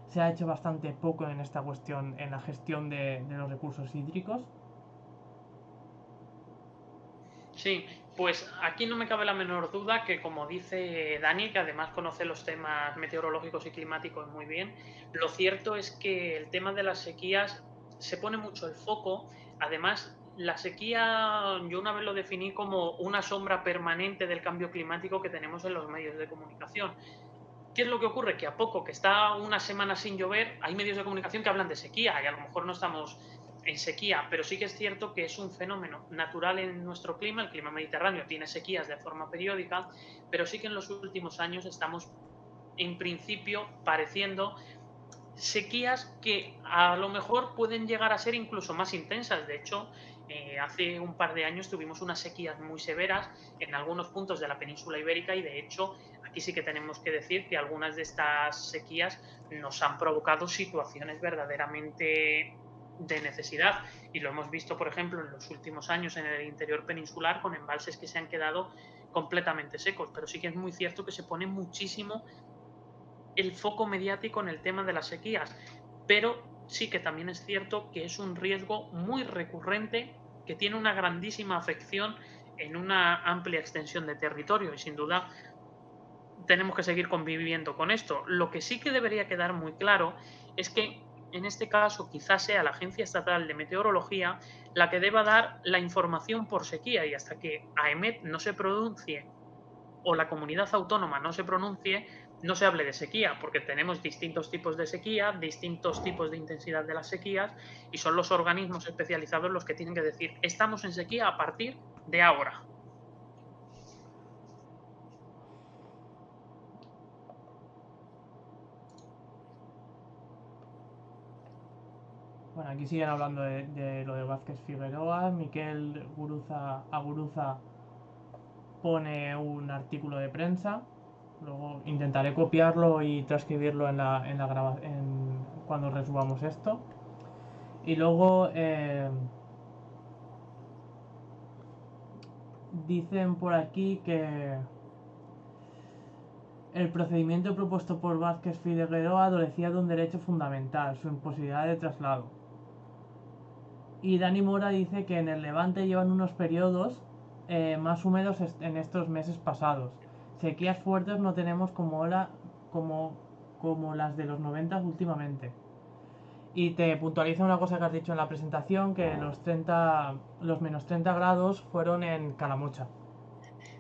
se ha hecho bastante poco en esta cuestión, en la gestión de los recursos hídricos? Sí, pues aquí no me cabe la menor duda que, como dice Dani, que además conoce los temas meteorológicos y climáticos muy bien, lo cierto es que el tema de las sequías se pone mucho el foco. Además, la sequía yo una vez lo definí como una sombra permanente del cambio climático que tenemos en los medios de comunicación. ¿Qué es lo que ocurre? Que a poco que está una semana sin llover, hay medios de comunicación que hablan de sequía y a lo mejor no estamos en sequía, pero sí que es cierto que es un fenómeno natural en nuestro clima. El clima mediterráneo tiene sequías de forma periódica, pero sí que en los últimos años estamos en principio pareciendo sequías que a lo mejor pueden llegar a ser incluso más intensas. De hecho, hace un par de años tuvimos unas sequías muy severas en algunos puntos de la península ibérica y de hecho aquí sí que tenemos que decir que algunas de estas sequías nos han provocado situaciones verdaderamente de necesidad y lo hemos visto, por ejemplo, en los últimos años en el interior peninsular con embalses que se han quedado completamente secos, pero sí que es muy cierto que se pone muchísimo el foco mediático en el tema de las sequías, pero sí que también es cierto que es un riesgo muy recurrente que tiene una grandísima afección en una amplia extensión de territorio y sin duda tenemos que seguir conviviendo con esto. Lo que sí que debería quedar muy claro es que en este caso quizás sea la Agencia Estatal de Meteorología la que deba dar la información por sequía y hasta que AEMET no se pronuncie o la comunidad autónoma no se pronuncie, no se hable de sequía, porque tenemos distintos tipos de sequía, distintos tipos de intensidad de las sequías, y son los organismos especializados los que tienen que decir, estamos en sequía a partir de ahora. Bueno, aquí siguen hablando de lo de Vázquez Figueroa. Miquel Aguruza pone un artículo de prensa. Luego intentaré copiarlo y transcribirlo cuando resubamos esto. Y luego dicen por aquí que el procedimiento propuesto por Vázquez Figueroa adolecía de un derecho fundamental, su imposibilidad de traslado. Y Dani Mora dice que en el Levante llevan unos periodos más húmedos en estos meses pasados. Sequías fuertes no tenemos como las de los 90 últimamente. Y te puntualiza una cosa que has dicho en la presentación, que los menos 30 grados fueron en Calamocha.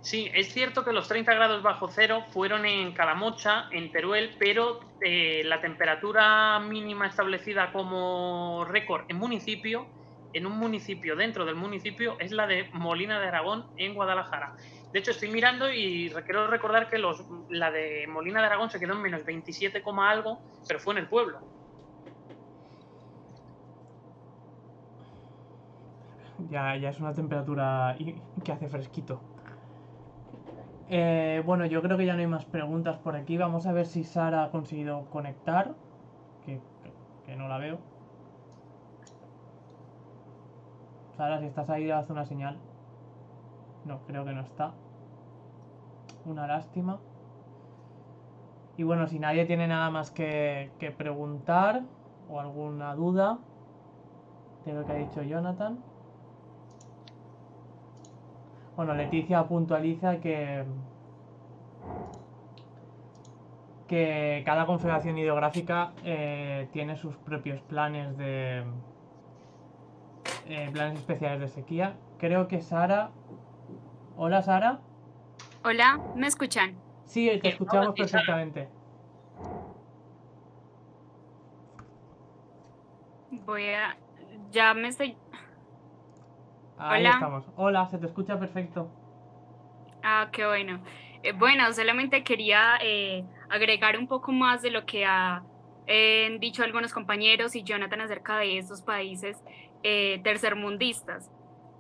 Sí, es cierto que los 30 grados bajo cero fueron en Calamocha, en Teruel, pero la temperatura mínima establecida como récord en un municipio dentro del municipio, es la de Molina de Aragón, en Guadalajara. De hecho, estoy mirando y quiero recordar que la de Molina de Aragón se quedó en menos 27, algo, pero fue en el pueblo. Ya es una temperatura que hace fresquito. Bueno, yo creo que ya no hay más preguntas por aquí. Vamos a ver si Sara ha conseguido conectar. Que no la veo. Sara, si estás ahí, haz una señal. No, creo que no está. Una lástima. Y bueno, si nadie tiene nada más que preguntar o alguna duda de lo que ha dicho Jonathan. Bueno, Leticia puntualiza que cada confederación hidrográfica tiene sus propios planes planes especiales de sequía. Creo que Sara... Hola, Sara. Hola, ¿me escuchan? Sí, te escuchamos perfectamente. Ya me estoy... Ahí Hola. estamos. Hola, se te escucha perfecto. Ah, qué bueno. Bueno, solamente quería agregar un poco más de lo que han dicho algunos compañeros y Jonathan acerca de estos países tercermundistas.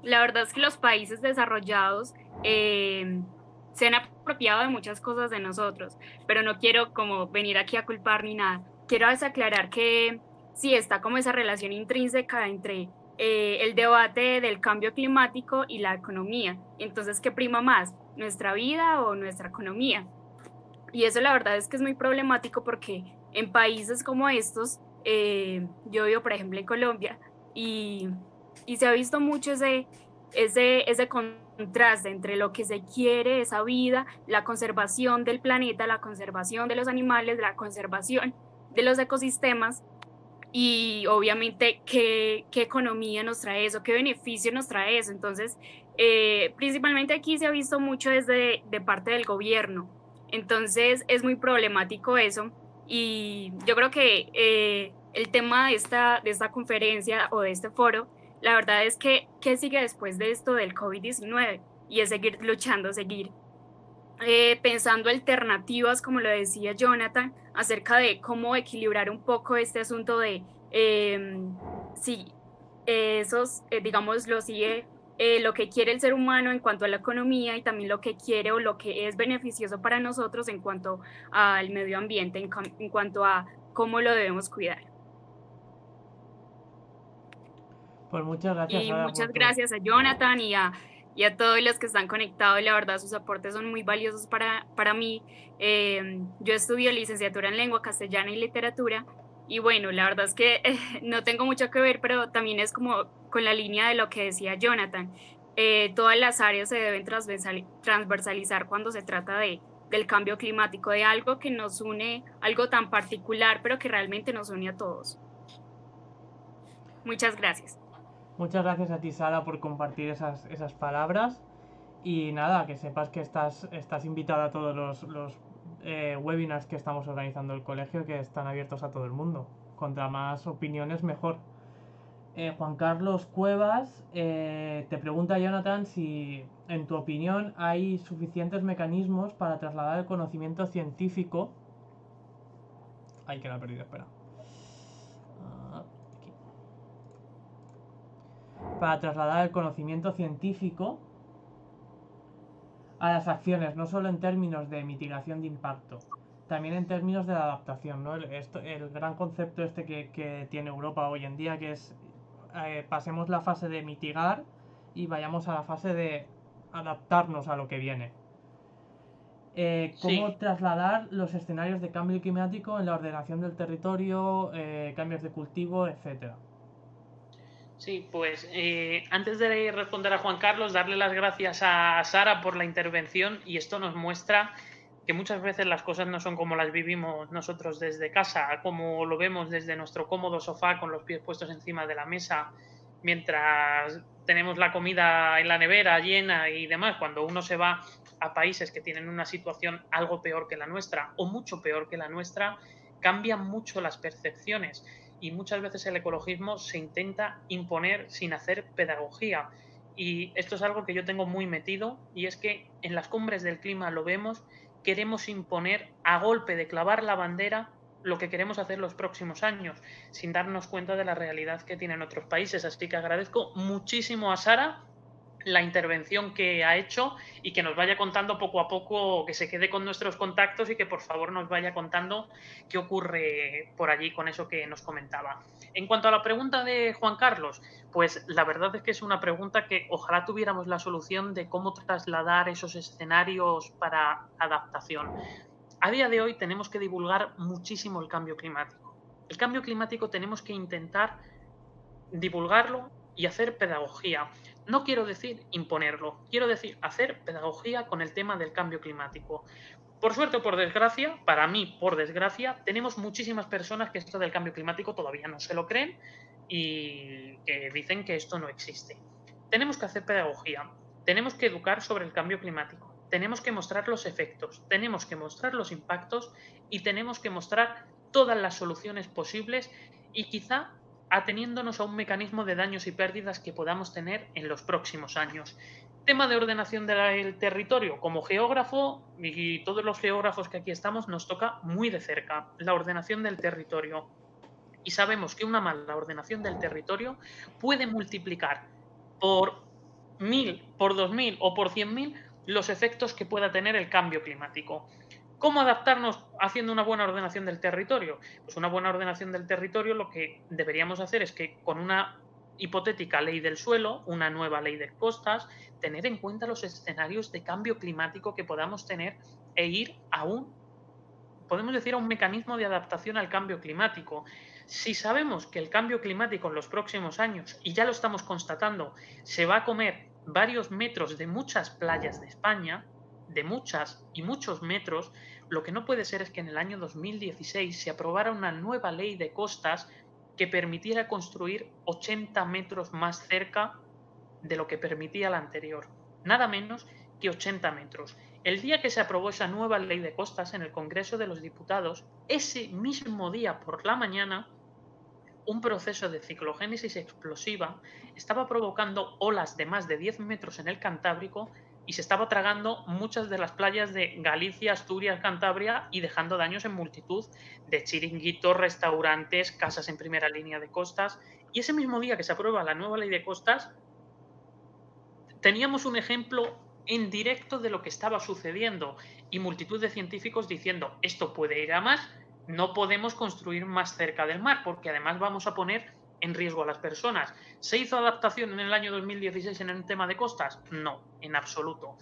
La verdad es que los países desarrollados se han apropiado de muchas cosas de nosotros, pero no quiero como venir aquí a culpar ni nada. Quiero aclarar que sí está como esa relación intrínseca entre el debate del cambio climático y la economía. Entonces, ¿qué prima más? ¿Nuestra vida o nuestra economía? Y eso la verdad es que es muy problemático porque en países como estos, yo vivo por ejemplo en Colombia y se ha visto mucho ese contraste entre lo que se quiere, esa vida, la conservación del planeta, la conservación de los animales, la conservación de los ecosistemas y obviamente qué economía nos trae eso, qué beneficio nos trae eso. Entonces, principalmente aquí se ha visto mucho desde de parte del gobierno. Entonces, es muy problemático eso. Y yo creo que el tema de esta conferencia o de este foro, la verdad es que ¿qué sigue después de esto del COVID-19? Y es seguir luchando, seguir pensando alternativas, como lo decía Jonathan, acerca de cómo equilibrar un poco este asunto de si esos, digamos, lo sigue lo que quiere el ser humano en cuanto a la economía y también lo que quiere o lo que es beneficioso para nosotros en cuanto al medio ambiente, en cuanto a cómo lo debemos cuidar. Pues muchas gracias, Y Sara, muchas gracias a Jonathan y a todos los que están conectados. La verdad, sus aportes son muy valiosos para mí. Yo estudio licenciatura en lengua castellana y literatura. Y bueno, la verdad es que no tengo mucho que ver, pero también es como con la línea de lo que decía Jonathan. Todas las áreas se deben transversalizar cuando se trata del cambio climático, de algo que nos une, algo tan particular, pero que realmente nos une a todos. Muchas gracias. Muchas gracias a ti, Sara, por compartir esas palabras. Y nada, que sepas que estás invitada a todos los webinars que estamos organizando el colegio, que están abiertos a todo el mundo. Contra más opiniones, mejor. Juan Carlos Cuevas te pregunta, Jonathan, si en tu opinión hay suficientes mecanismos para trasladar el conocimiento científico. Ay, que la he perdido, espera. Aquí. para trasladar el conocimiento científico a las acciones, no solo en términos de mitigación de impacto, también en términos de adaptación, ¿no? El gran concepto que tiene Europa hoy en día, que es pasemos la fase de mitigar y vayamos a la fase de adaptarnos a lo que viene. Cómo trasladar los escenarios de cambio climático en la ordenación del territorio, cambios de cultivo, etcétera. Sí, pues antes de responder a Juan Carlos, darle las gracias a Sara por la intervención, y esto nos muestra que muchas veces las cosas no son como las vivimos nosotros desde casa, como lo vemos desde nuestro cómodo sofá con los pies puestos encima de la mesa, mientras tenemos la comida en la nevera llena y demás. Cuando uno se va a países que tienen una situación algo peor que la nuestra o mucho peor que la nuestra, cambian mucho las percepciones. Y muchas veces el ecologismo se intenta imponer sin hacer pedagogía. Y esto es algo que yo tengo muy metido, y es que en las cumbres del clima lo vemos, queremos imponer a golpe de clavar la bandera lo que queremos hacer los próximos años, sin darnos cuenta de la realidad que tienen otros países. Así que agradezco muchísimo a Sara la intervención que ha hecho, y que nos vaya contando poco a poco, que se quede con nuestros contactos y que por favor nos vaya contando qué ocurre por allí con eso que nos comentaba. En cuanto a la pregunta de Juan Carlos, pues la verdad es que es una pregunta que ojalá tuviéramos la solución de cómo trasladar esos escenarios para adaptación. A día de hoy tenemos que divulgar muchísimo el cambio climático. El cambio climático tenemos que intentar divulgarlo y hacer pedagogía. No quiero decir imponerlo, quiero decir hacer pedagogía con el tema del cambio climático. Por suerte o por desgracia, para mí, por desgracia, tenemos muchísimas personas que esto del cambio climático todavía no se lo creen y que dicen que esto no existe. Tenemos que hacer pedagogía, tenemos que educar sobre el cambio climático, tenemos que mostrar los efectos, tenemos que mostrar los impactos y tenemos que mostrar todas las soluciones posibles, y quizá ateniéndonos a un mecanismo de daños y pérdidas que podamos tener en los próximos años. Tema de ordenación del territorio. Como geógrafo, y todos los geógrafos que aquí estamos, nos toca muy de cerca la ordenación del territorio. Y sabemos que una mala ordenación del territorio puede multiplicar por 1000, por 2000 o por 100.000 los efectos que pueda tener el cambio climático. ¿Cómo adaptarnos haciendo una buena ordenación del territorio? Pues una buena ordenación del territorio, lo que deberíamos hacer es que con una hipotética ley del suelo, una nueva ley de costas, tener en cuenta los escenarios de cambio climático que podamos tener e ir a podemos decir, a un mecanismo de adaptación al cambio climático. Si sabemos que el cambio climático en los próximos años, y ya lo estamos constatando, se va a comer varios metros de muchas playas de España, de muchas y muchos metros, lo que no puede ser es que en el año 2016 se aprobara una nueva ley de costas que permitiera construir 80 metros más cerca de lo que permitía la anterior. Nada menos que 80 metros. El día que se aprobó esa nueva ley de costas en el Congreso de los Diputados, ese mismo día por la mañana, un proceso de ciclogénesis explosiva estaba provocando olas de más de 10 metros en el Cantábrico y se estaba tragando muchas de las playas de Galicia, Asturias, Cantabria, y dejando daños en multitud de chiringuitos, restaurantes, casas en primera línea de costas. Y ese mismo día que se aprueba la nueva ley de costas, teníamos un ejemplo en directo de lo que estaba sucediendo, y multitud de científicos diciendo esto puede ir a más, no podemos construir más cerca del mar porque además vamos a poner en riesgo a las personas. ¿Se hizo adaptación en el año 2016 en el tema de costas? No, en absoluto.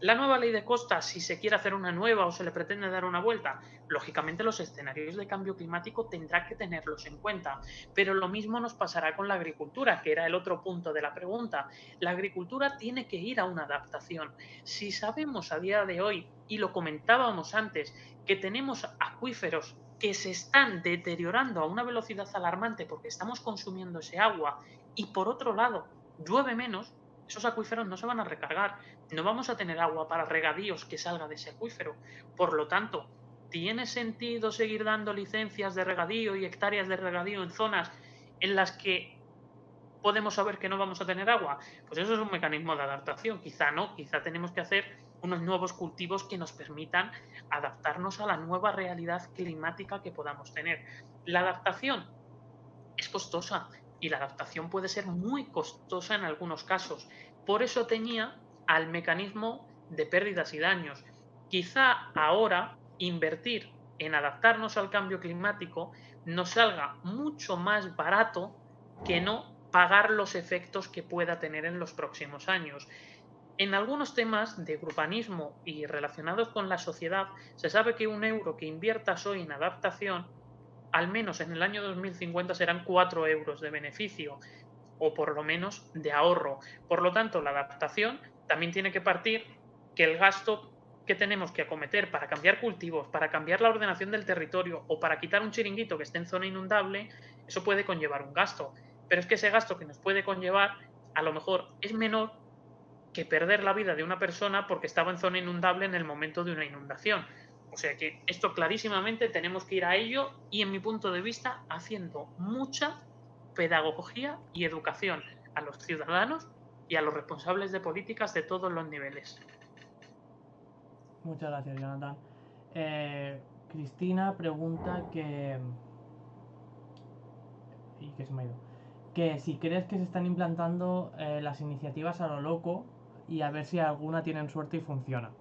La nueva ley de costas, si se quiere hacer una nueva o se le pretende dar una vuelta, lógicamente los escenarios de cambio climático tendrá que tenerlos en cuenta, pero lo mismo nos pasará con la agricultura, que era el otro punto de la pregunta. La agricultura tiene que ir a una adaptación. Si sabemos a día de hoy, y lo comentábamos antes, que tenemos acuíferos que se están deteriorando a una velocidad alarmante porque estamos consumiendo ese agua, y por otro lado llueve menos, esos acuíferos no se van a recargar, no vamos a tener agua para regadíos que salga de ese acuífero. Por lo tanto, ¿tiene sentido seguir dando licencias de regadío y hectáreas de regadío en zonas en las que podemos saber que no vamos a tener agua? Pues eso es un mecanismo de adaptación. Quizá no, quizá tenemos que hacer unos nuevos cultivos que nos permitan adaptarnos a la nueva realidad climática que podamos tener. La adaptación es costosa y la adaptación puede ser muy costosa en algunos casos. Por eso tenía al mecanismo de pérdidas y daños. Quizá ahora invertir en adaptarnos al cambio climático nos salga mucho más barato que no pagar los efectos que pueda tener en los próximos años. En algunos temas de urbanismo y relacionados con la sociedad, se sabe que un euro que inviertas hoy en adaptación, al menos en el año 2050 serán 4 euros de beneficio o por lo menos de ahorro. Por lo tanto, la adaptación también tiene que partir que el gasto que tenemos que acometer para cambiar cultivos, para cambiar la ordenación del territorio o para quitar un chiringuito que esté en zona inundable, eso puede conllevar un gasto. Pero es que ese gasto que nos puede conllevar a lo mejor es menor que perder la vida de una persona porque estaba en zona inundable en el momento de una inundación. O sea que esto clarísimamente tenemos que ir a ello y, en mi punto de vista, haciendo mucha pedagogía y educación a los ciudadanos y a los responsables de políticas de todos los niveles. Muchas gracias, Jonathan. Cristina pregunta que... y que se me ha ido. Que si crees que se están implantando las iniciativas a lo loco y a ver si alguna tienen suerte y funciona.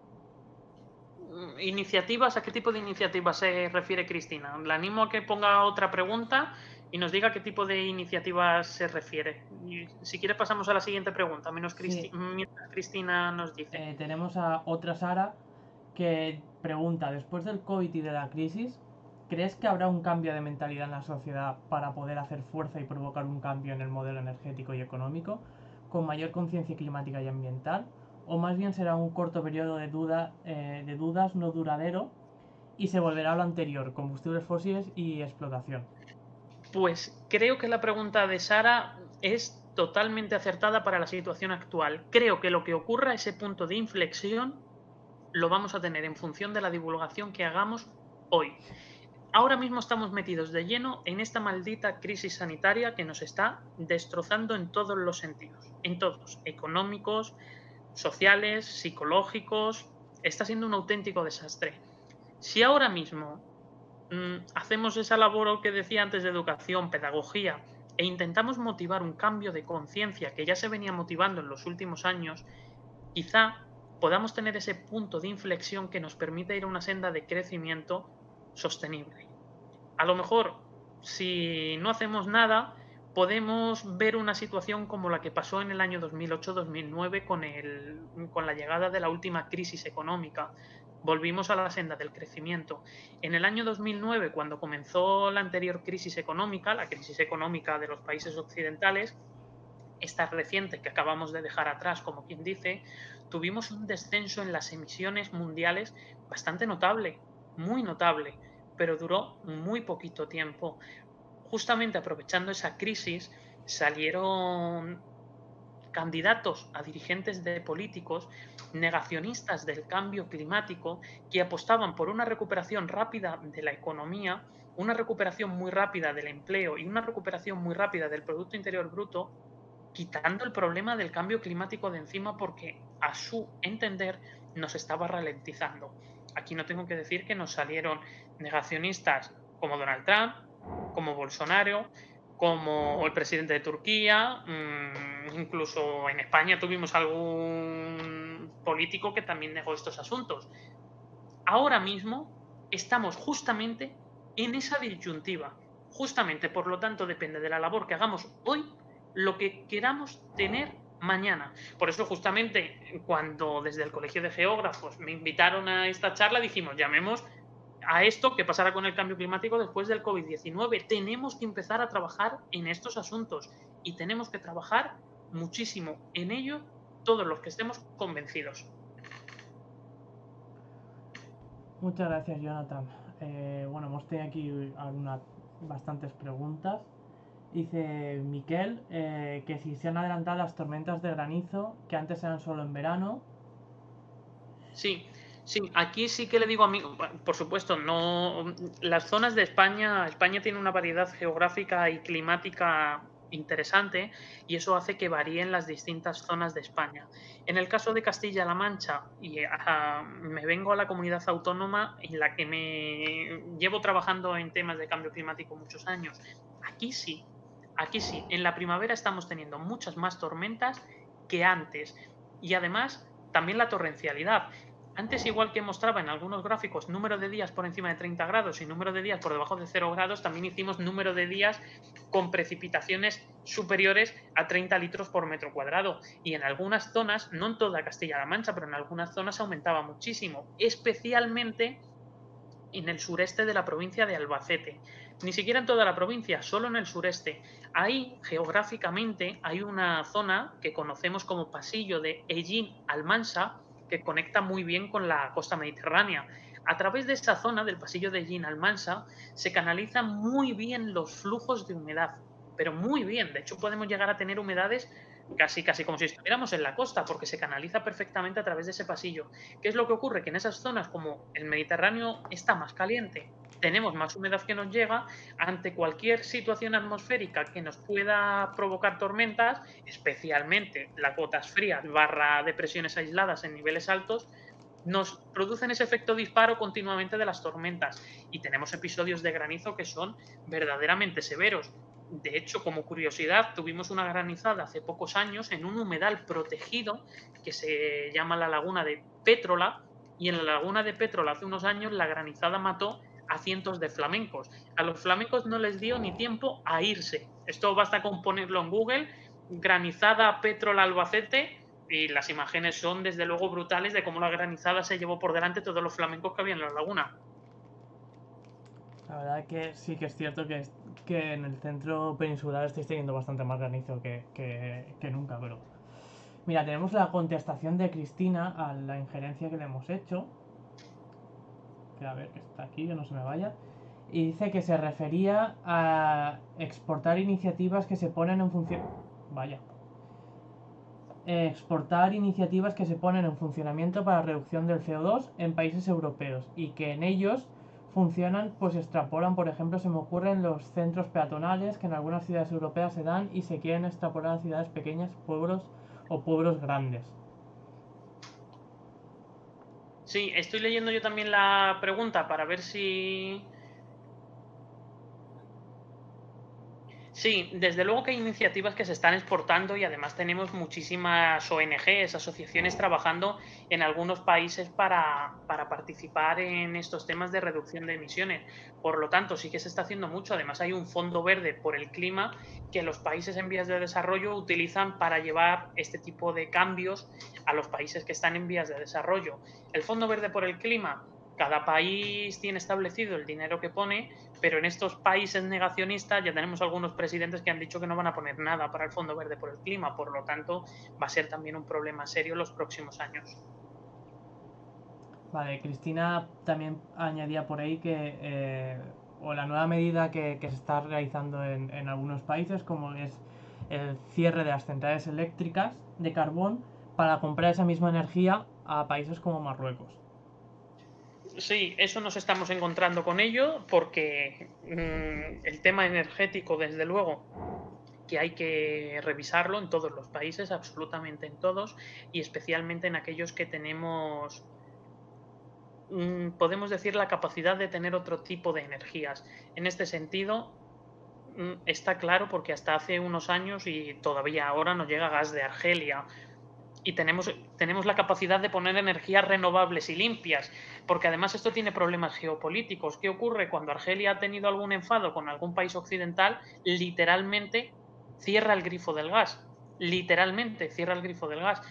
¿Iniciativas? ¿A qué tipo de iniciativas se refiere Cristina? Le animo a que ponga otra pregunta y nos diga qué tipo de iniciativas se refiere. Y si quiere pasamos a la siguiente pregunta, mientras Cristina nos dice. Tenemos a otra Sara que pregunta, después del COVID y de la crisis, ¿crees que habrá un cambio de mentalidad en la sociedad para poder hacer fuerza y provocar un cambio en el modelo energético y económico, con mayor conciencia climática y ambiental? ¿O más bien será un corto periodo de dudas no duradero y se volverá a lo anterior, combustibles fósiles y explotación? Pues creo que la pregunta de Sara es totalmente acertada para la situación actual. Creo que lo que ocurra, ese punto de inflexión, lo vamos a tener en función de la divulgación que hagamos hoy. Ahora mismo estamos metidos de lleno en esta maldita crisis sanitaria que nos está destrozando en todos los sentidos, en todos, económicos, sociales, psicológicos. Está siendo un auténtico desastre. Si ahora mismo hacemos esa labor que decía antes de educación, pedagogía, e intentamos motivar un cambio de conciencia que ya se venía motivando en los últimos años, quizá podamos tener ese punto de inflexión que nos permita ir a una senda de crecimiento sostenible. A lo mejor, si no hacemos nada, podemos ver una situación como la que pasó en el año 2008-2009 con la llegada de la última crisis económica. Volvimos a la senda del crecimiento. En el año 2009, cuando comenzó la anterior crisis económica, la crisis económica de los países occidentales, esta reciente que acabamos de dejar atrás, como quien dice, tuvimos un descenso en las emisiones mundiales bastante notable, muy notable, pero duró muy poquito tiempo. Justamente aprovechando esa crisis, salieron candidatos a dirigentes de políticos negacionistas del cambio climático que apostaban por una recuperación rápida de la economía, una recuperación muy rápida del empleo y una recuperación muy rápida del Producto Interior Bruto, quitando el problema del cambio climático de encima porque, a su entender, nos estaba ralentizando. Aquí no tengo que decir que nos salieron negacionistas como Donald Trump, como Bolsonaro, como el presidente de Turquía, incluso en España tuvimos algún político que también negó estos asuntos. Ahora mismo estamos justamente en esa disyuntiva. Justamente, por lo tanto, depende de la labor que hagamos hoy, lo que queramos tener mañana. Por eso, justamente, cuando desde el Colegio de Geógrafos me invitaron a esta charla, dijimos, llamemos a esto que pasará con el cambio climático después del COVID-19. Tenemos que empezar a trabajar en estos asuntos y tenemos que trabajar muchísimo en ello todos los que estemos convencidos. Muchas gracias, Jonathan. Bueno, hemos tenido aquí bastantes preguntas. Dice Miquel que si se han adelantado las tormentas de granizo, que antes eran solo en verano. Sí, aquí sí que le digo a mí, por supuesto, no, las zonas de España tiene una variedad geográfica y climática interesante y eso hace que varíen las distintas zonas de España. En el caso de Castilla-La Mancha, y me vengo a la comunidad autónoma en la que me llevo trabajando en temas de cambio climático muchos años, aquí sí, Aquí sí, en la primavera estamos teniendo muchas más tormentas que antes. Y además, también la torrencialidad. Antes, igual que mostraba en algunos gráficos número de días por encima de 30 grados y número de días por debajo de 0 grados, también hicimos número de días con precipitaciones superiores a 30 litros por metro cuadrado. Y en algunas zonas, no en toda Castilla-La Mancha, pero en algunas zonas aumentaba muchísimo, especialmente en el sureste de la provincia de Albacete. Ni siquiera en toda la provincia, solo en el sureste. Ahí, geográficamente, hay una zona que conocemos como pasillo de Hellín-Almansa, que conecta muy bien con la costa mediterránea. A través de esa zona del pasillo de Hellín-Almansa se canalizan muy bien los flujos de humedad, pero muy bien. De hecho, podemos llegar a tener humedades casi como si estuviéramos en la costa, porque se canaliza perfectamente a través de ese pasillo. ¿Qué es lo que ocurre? Que en esas zonas, como el Mediterráneo está más caliente, tenemos más humedad que nos llega, ante cualquier situación atmosférica que nos pueda provocar tormentas, especialmente las gotas frías barra depresiones aisladas en niveles altos, nos producen ese efecto disparo continuamente de las tormentas y tenemos episodios de granizo que son verdaderamente severos. De hecho, como curiosidad, tuvimos una granizada hace pocos años en un humedal protegido que se llama la laguna de Pétrola, y en la laguna de Pétrola hace unos años la granizada mató a cientos de flamencos. A los flamencos no les dio ni tiempo a irse. Esto basta con ponerlo en Google, granizada Pétrola Albacete, y las imágenes son desde luego brutales de cómo la granizada se llevó por delante todos los flamencos que había en la laguna. La verdad que sí que es cierto que en el centro peninsular estáis teniendo bastante más granizo que nunca, pero... Mira, tenemos la contestación de Cristina a la injerencia que le hemos hecho. Que a ver, que está aquí, que no se me vaya. Y dice que se refería a exportar iniciativas que se ponen en función... Vaya. Exportar iniciativas que se ponen en funcionamiento para la reducción del CO2 en países europeos y que en ellos funcionan, pues extrapolan, por ejemplo, se me ocurren los centros peatonales que en algunas ciudades europeas se dan y se quieren extrapolar a ciudades pequeñas, pueblos o pueblos grandes. Sí, estoy leyendo yo también la pregunta para ver si... Sí, desde luego que hay iniciativas que se están exportando y además tenemos muchísimas ONGs, asociaciones trabajando en algunos países para participar en estos temas de reducción de emisiones. Por lo tanto, sí que se está haciendo mucho. Además, hay un fondo verde por el clima que los países en vías de desarrollo utilizan para llevar este tipo de cambios a los países que están en vías de desarrollo. El fondo verde por el clima, cada país tiene establecido el dinero que pone, pero en estos países negacionistas ya tenemos algunos presidentes que han dicho que no van a poner nada para el Fondo Verde por el Clima, por lo tanto va a ser también un problema serio en los próximos años. Vale, Cristina también añadía por ahí que o la nueva medida que se está realizando en algunos países, como es el cierre de las centrales eléctricas de carbón para comprar esa misma energía a países como Marruecos. Sí, eso nos estamos encontrando con ello porque el tema energético, desde luego, que hay que revisarlo en todos los países, absolutamente en todos, y especialmente en aquellos que tenemos, podemos decir, la capacidad de tener otro tipo de energías. En este sentido, está claro porque hasta hace unos años y todavía ahora nos llega gas de Argelia y tenemos la capacidad de poner energías renovables y limpias, porque además esto tiene problemas geopolíticos. ¿Qué ocurre cuando Argelia ha tenido algún enfado con algún país occidental? Literalmente cierra el grifo del gas. Literalmente cierra el grifo del gas.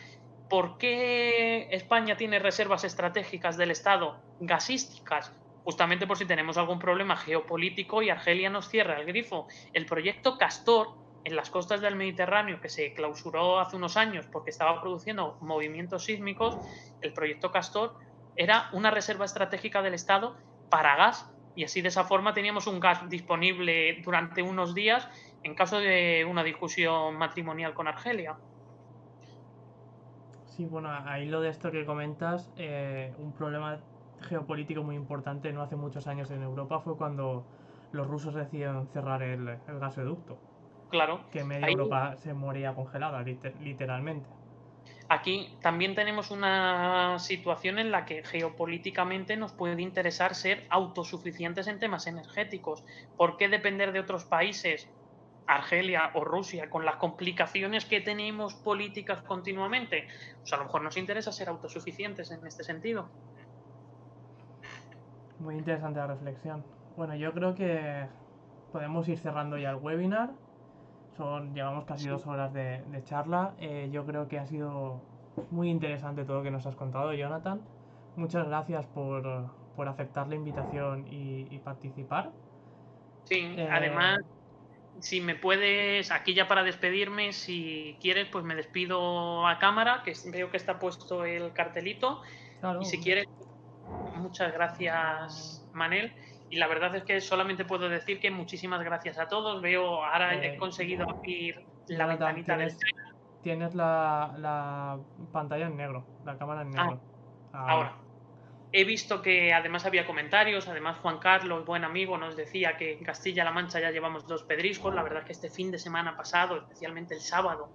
¿Por qué España tiene reservas estratégicas del Estado gasísticas? Justamente por si tenemos algún problema geopolítico y Argelia nos cierra el grifo. El proyecto Castor en las costas del Mediterráneo, que se clausuró hace unos años porque estaba produciendo movimientos sísmicos, el proyecto Castor era una reserva estratégica del Estado para gas, y así de esa forma teníamos un gas disponible durante unos días en caso de una discusión matrimonial con Argelia. Sí, bueno, ahí lo de esto que comentas, un problema geopolítico muy importante no hace muchos años en Europa fue cuando los rusos decidieron cerrar el gasoducto, Claro, que media ahí Europa se moría congelada, literalmente. aquí también tenemos una situación en la que geopolíticamente nos puede interesar ser autosuficientes en temas energéticos. ¿Por qué depender de otros países Argelia o Rusia, con las complicaciones que tenemos políticas continuamente, pues a lo mejor nos interesa ser autosuficientes en este sentido. Muy interesante la reflexión. Bueno, yo creo que podemos ir cerrando ya el webinar. Llevamos casi 2 horas de charla. Yo creo que ha sido muy interesante todo lo que nos has contado, Jonathan. Muchas gracias por aceptar la invitación y participar. Sí, además, si me puedes, aquí ya para despedirme, si quieres, pues me despido a cámara, que veo que está puesto el cartelito. Claro. Y si quieres, muchas gracias, Manel. Y la verdad es que solamente puedo decir que muchísimas gracias a todos. Veo, ahora he conseguido abrir la ventanita del chat. Tienes la pantalla en negro, la cámara en negro. Ahora. He visto que además había comentarios, además Juan Carlos, buen amigo, nos decía que en Castilla-La Mancha ya llevamos 2 pedriscos. La verdad es que este fin de semana pasado, especialmente el sábado,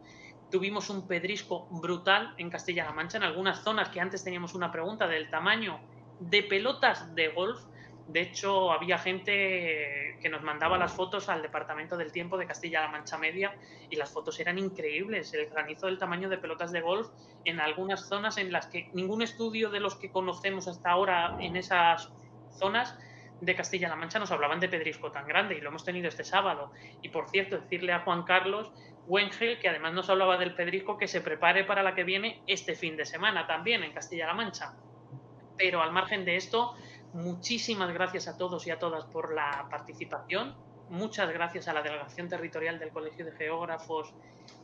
tuvimos un pedrisco brutal en Castilla-La Mancha, en algunas zonas que antes teníamos una pregunta del tamaño de pelotas de golf. De hecho, había gente que nos mandaba las fotos al Departamento del Tiempo de Castilla-La Mancha Media y las fotos eran increíbles. El granizo del tamaño de pelotas de golf en algunas zonas en las que ningún estudio de los que conocemos hasta ahora en esas zonas de Castilla-La Mancha nos hablaban de pedrisco tan grande, y lo hemos tenido este sábado. Y por cierto, decirle a Juan Carlos Wengel, que además nos hablaba del pedrisco, que se prepare para la que viene este fin de semana también en Castilla-La Mancha. Pero al margen de esto, muchísimas gracias a todos y a todas por la participación. Muchas gracias a la Delegación Territorial del Colegio de Geógrafos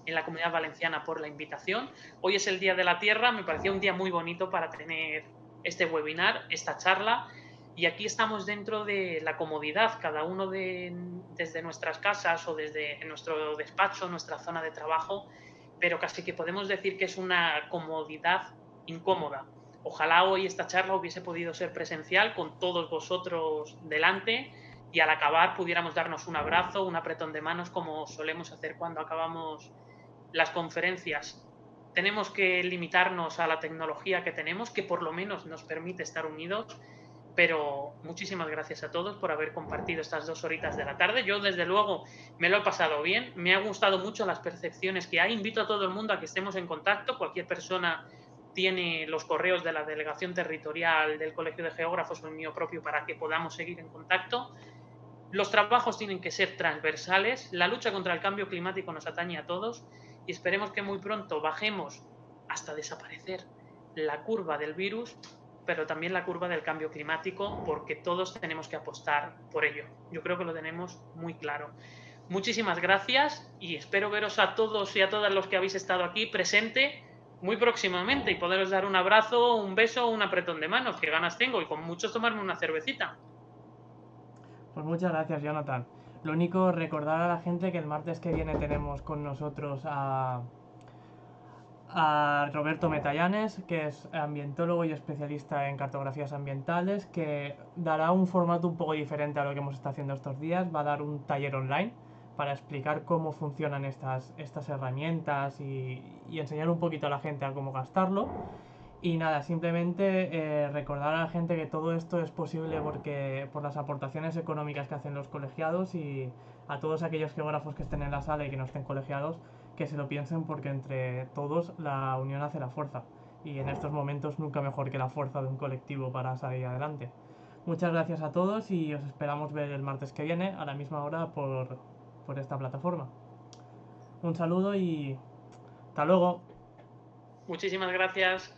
en la Comunidad Valenciana por la invitación. Hoy es el Día de la Tierra, me parecía un día muy bonito para tener este webinar, esta charla, y aquí estamos dentro de la comodidad, cada uno desde nuestras casas o desde nuestro despacho, nuestra zona de trabajo, pero casi que podemos decir que es una comodidad incómoda. Ojalá hoy esta charla hubiese podido ser presencial con todos vosotros delante y al acabar pudiéramos darnos un abrazo, un apretón de manos como solemos hacer cuando acabamos las conferencias. Tenemos que limitarnos a la tecnología que tenemos, que por lo menos nos permite estar unidos, pero muchísimas gracias a todos por haber compartido estas 2 horitas de la tarde. Yo, desde luego, me lo he pasado bien, me ha gustado mucho las percepciones que hay. Invito a todo el mundo a que estemos en contacto. Cualquier persona tiene los correos de la Delegación Territorial del Colegio de Geógrafos o el mío propio para que podamos seguir en contacto. Los trabajos tienen que ser transversales. La lucha contra el cambio climático nos atañe a todos y esperemos que muy pronto bajemos hasta desaparecer la curva del virus, pero también la curva del cambio climático, porque todos tenemos que apostar por ello. Yo creo que lo tenemos muy claro. Muchísimas gracias y espero veros a todos y a todas los que habéis estado aquí presente muy próximamente y poderos dar un abrazo, un beso, un apretón de manos, que ganas tengo, y con muchos tomarme una cervecita. Pues muchas gracias, Jonathan. Lo único, recordar a la gente que el martes que viene tenemos con nosotros a Roberto Metallanes, que es ambientólogo y especialista en cartografías ambientales, que dará un formato un poco diferente a lo que hemos estado haciendo estos días. Va a dar un taller online para explicar cómo funcionan estas herramientas y enseñar un poquito a la gente a cómo gastarlo. Y nada, simplemente recordar a la gente que todo esto es posible por las aportaciones económicas que hacen los colegiados, y a todos aquellos geógrafos que estén en la sala y que no estén colegiados, que se lo piensen, porque entre todos la unión hace la fuerza. Y en estos momentos nunca mejor que la fuerza de un colectivo para salir adelante. Muchas gracias a todos y os esperamos ver el martes que viene a la misma hora por esta plataforma. Un saludo y hasta luego. Muchísimas gracias.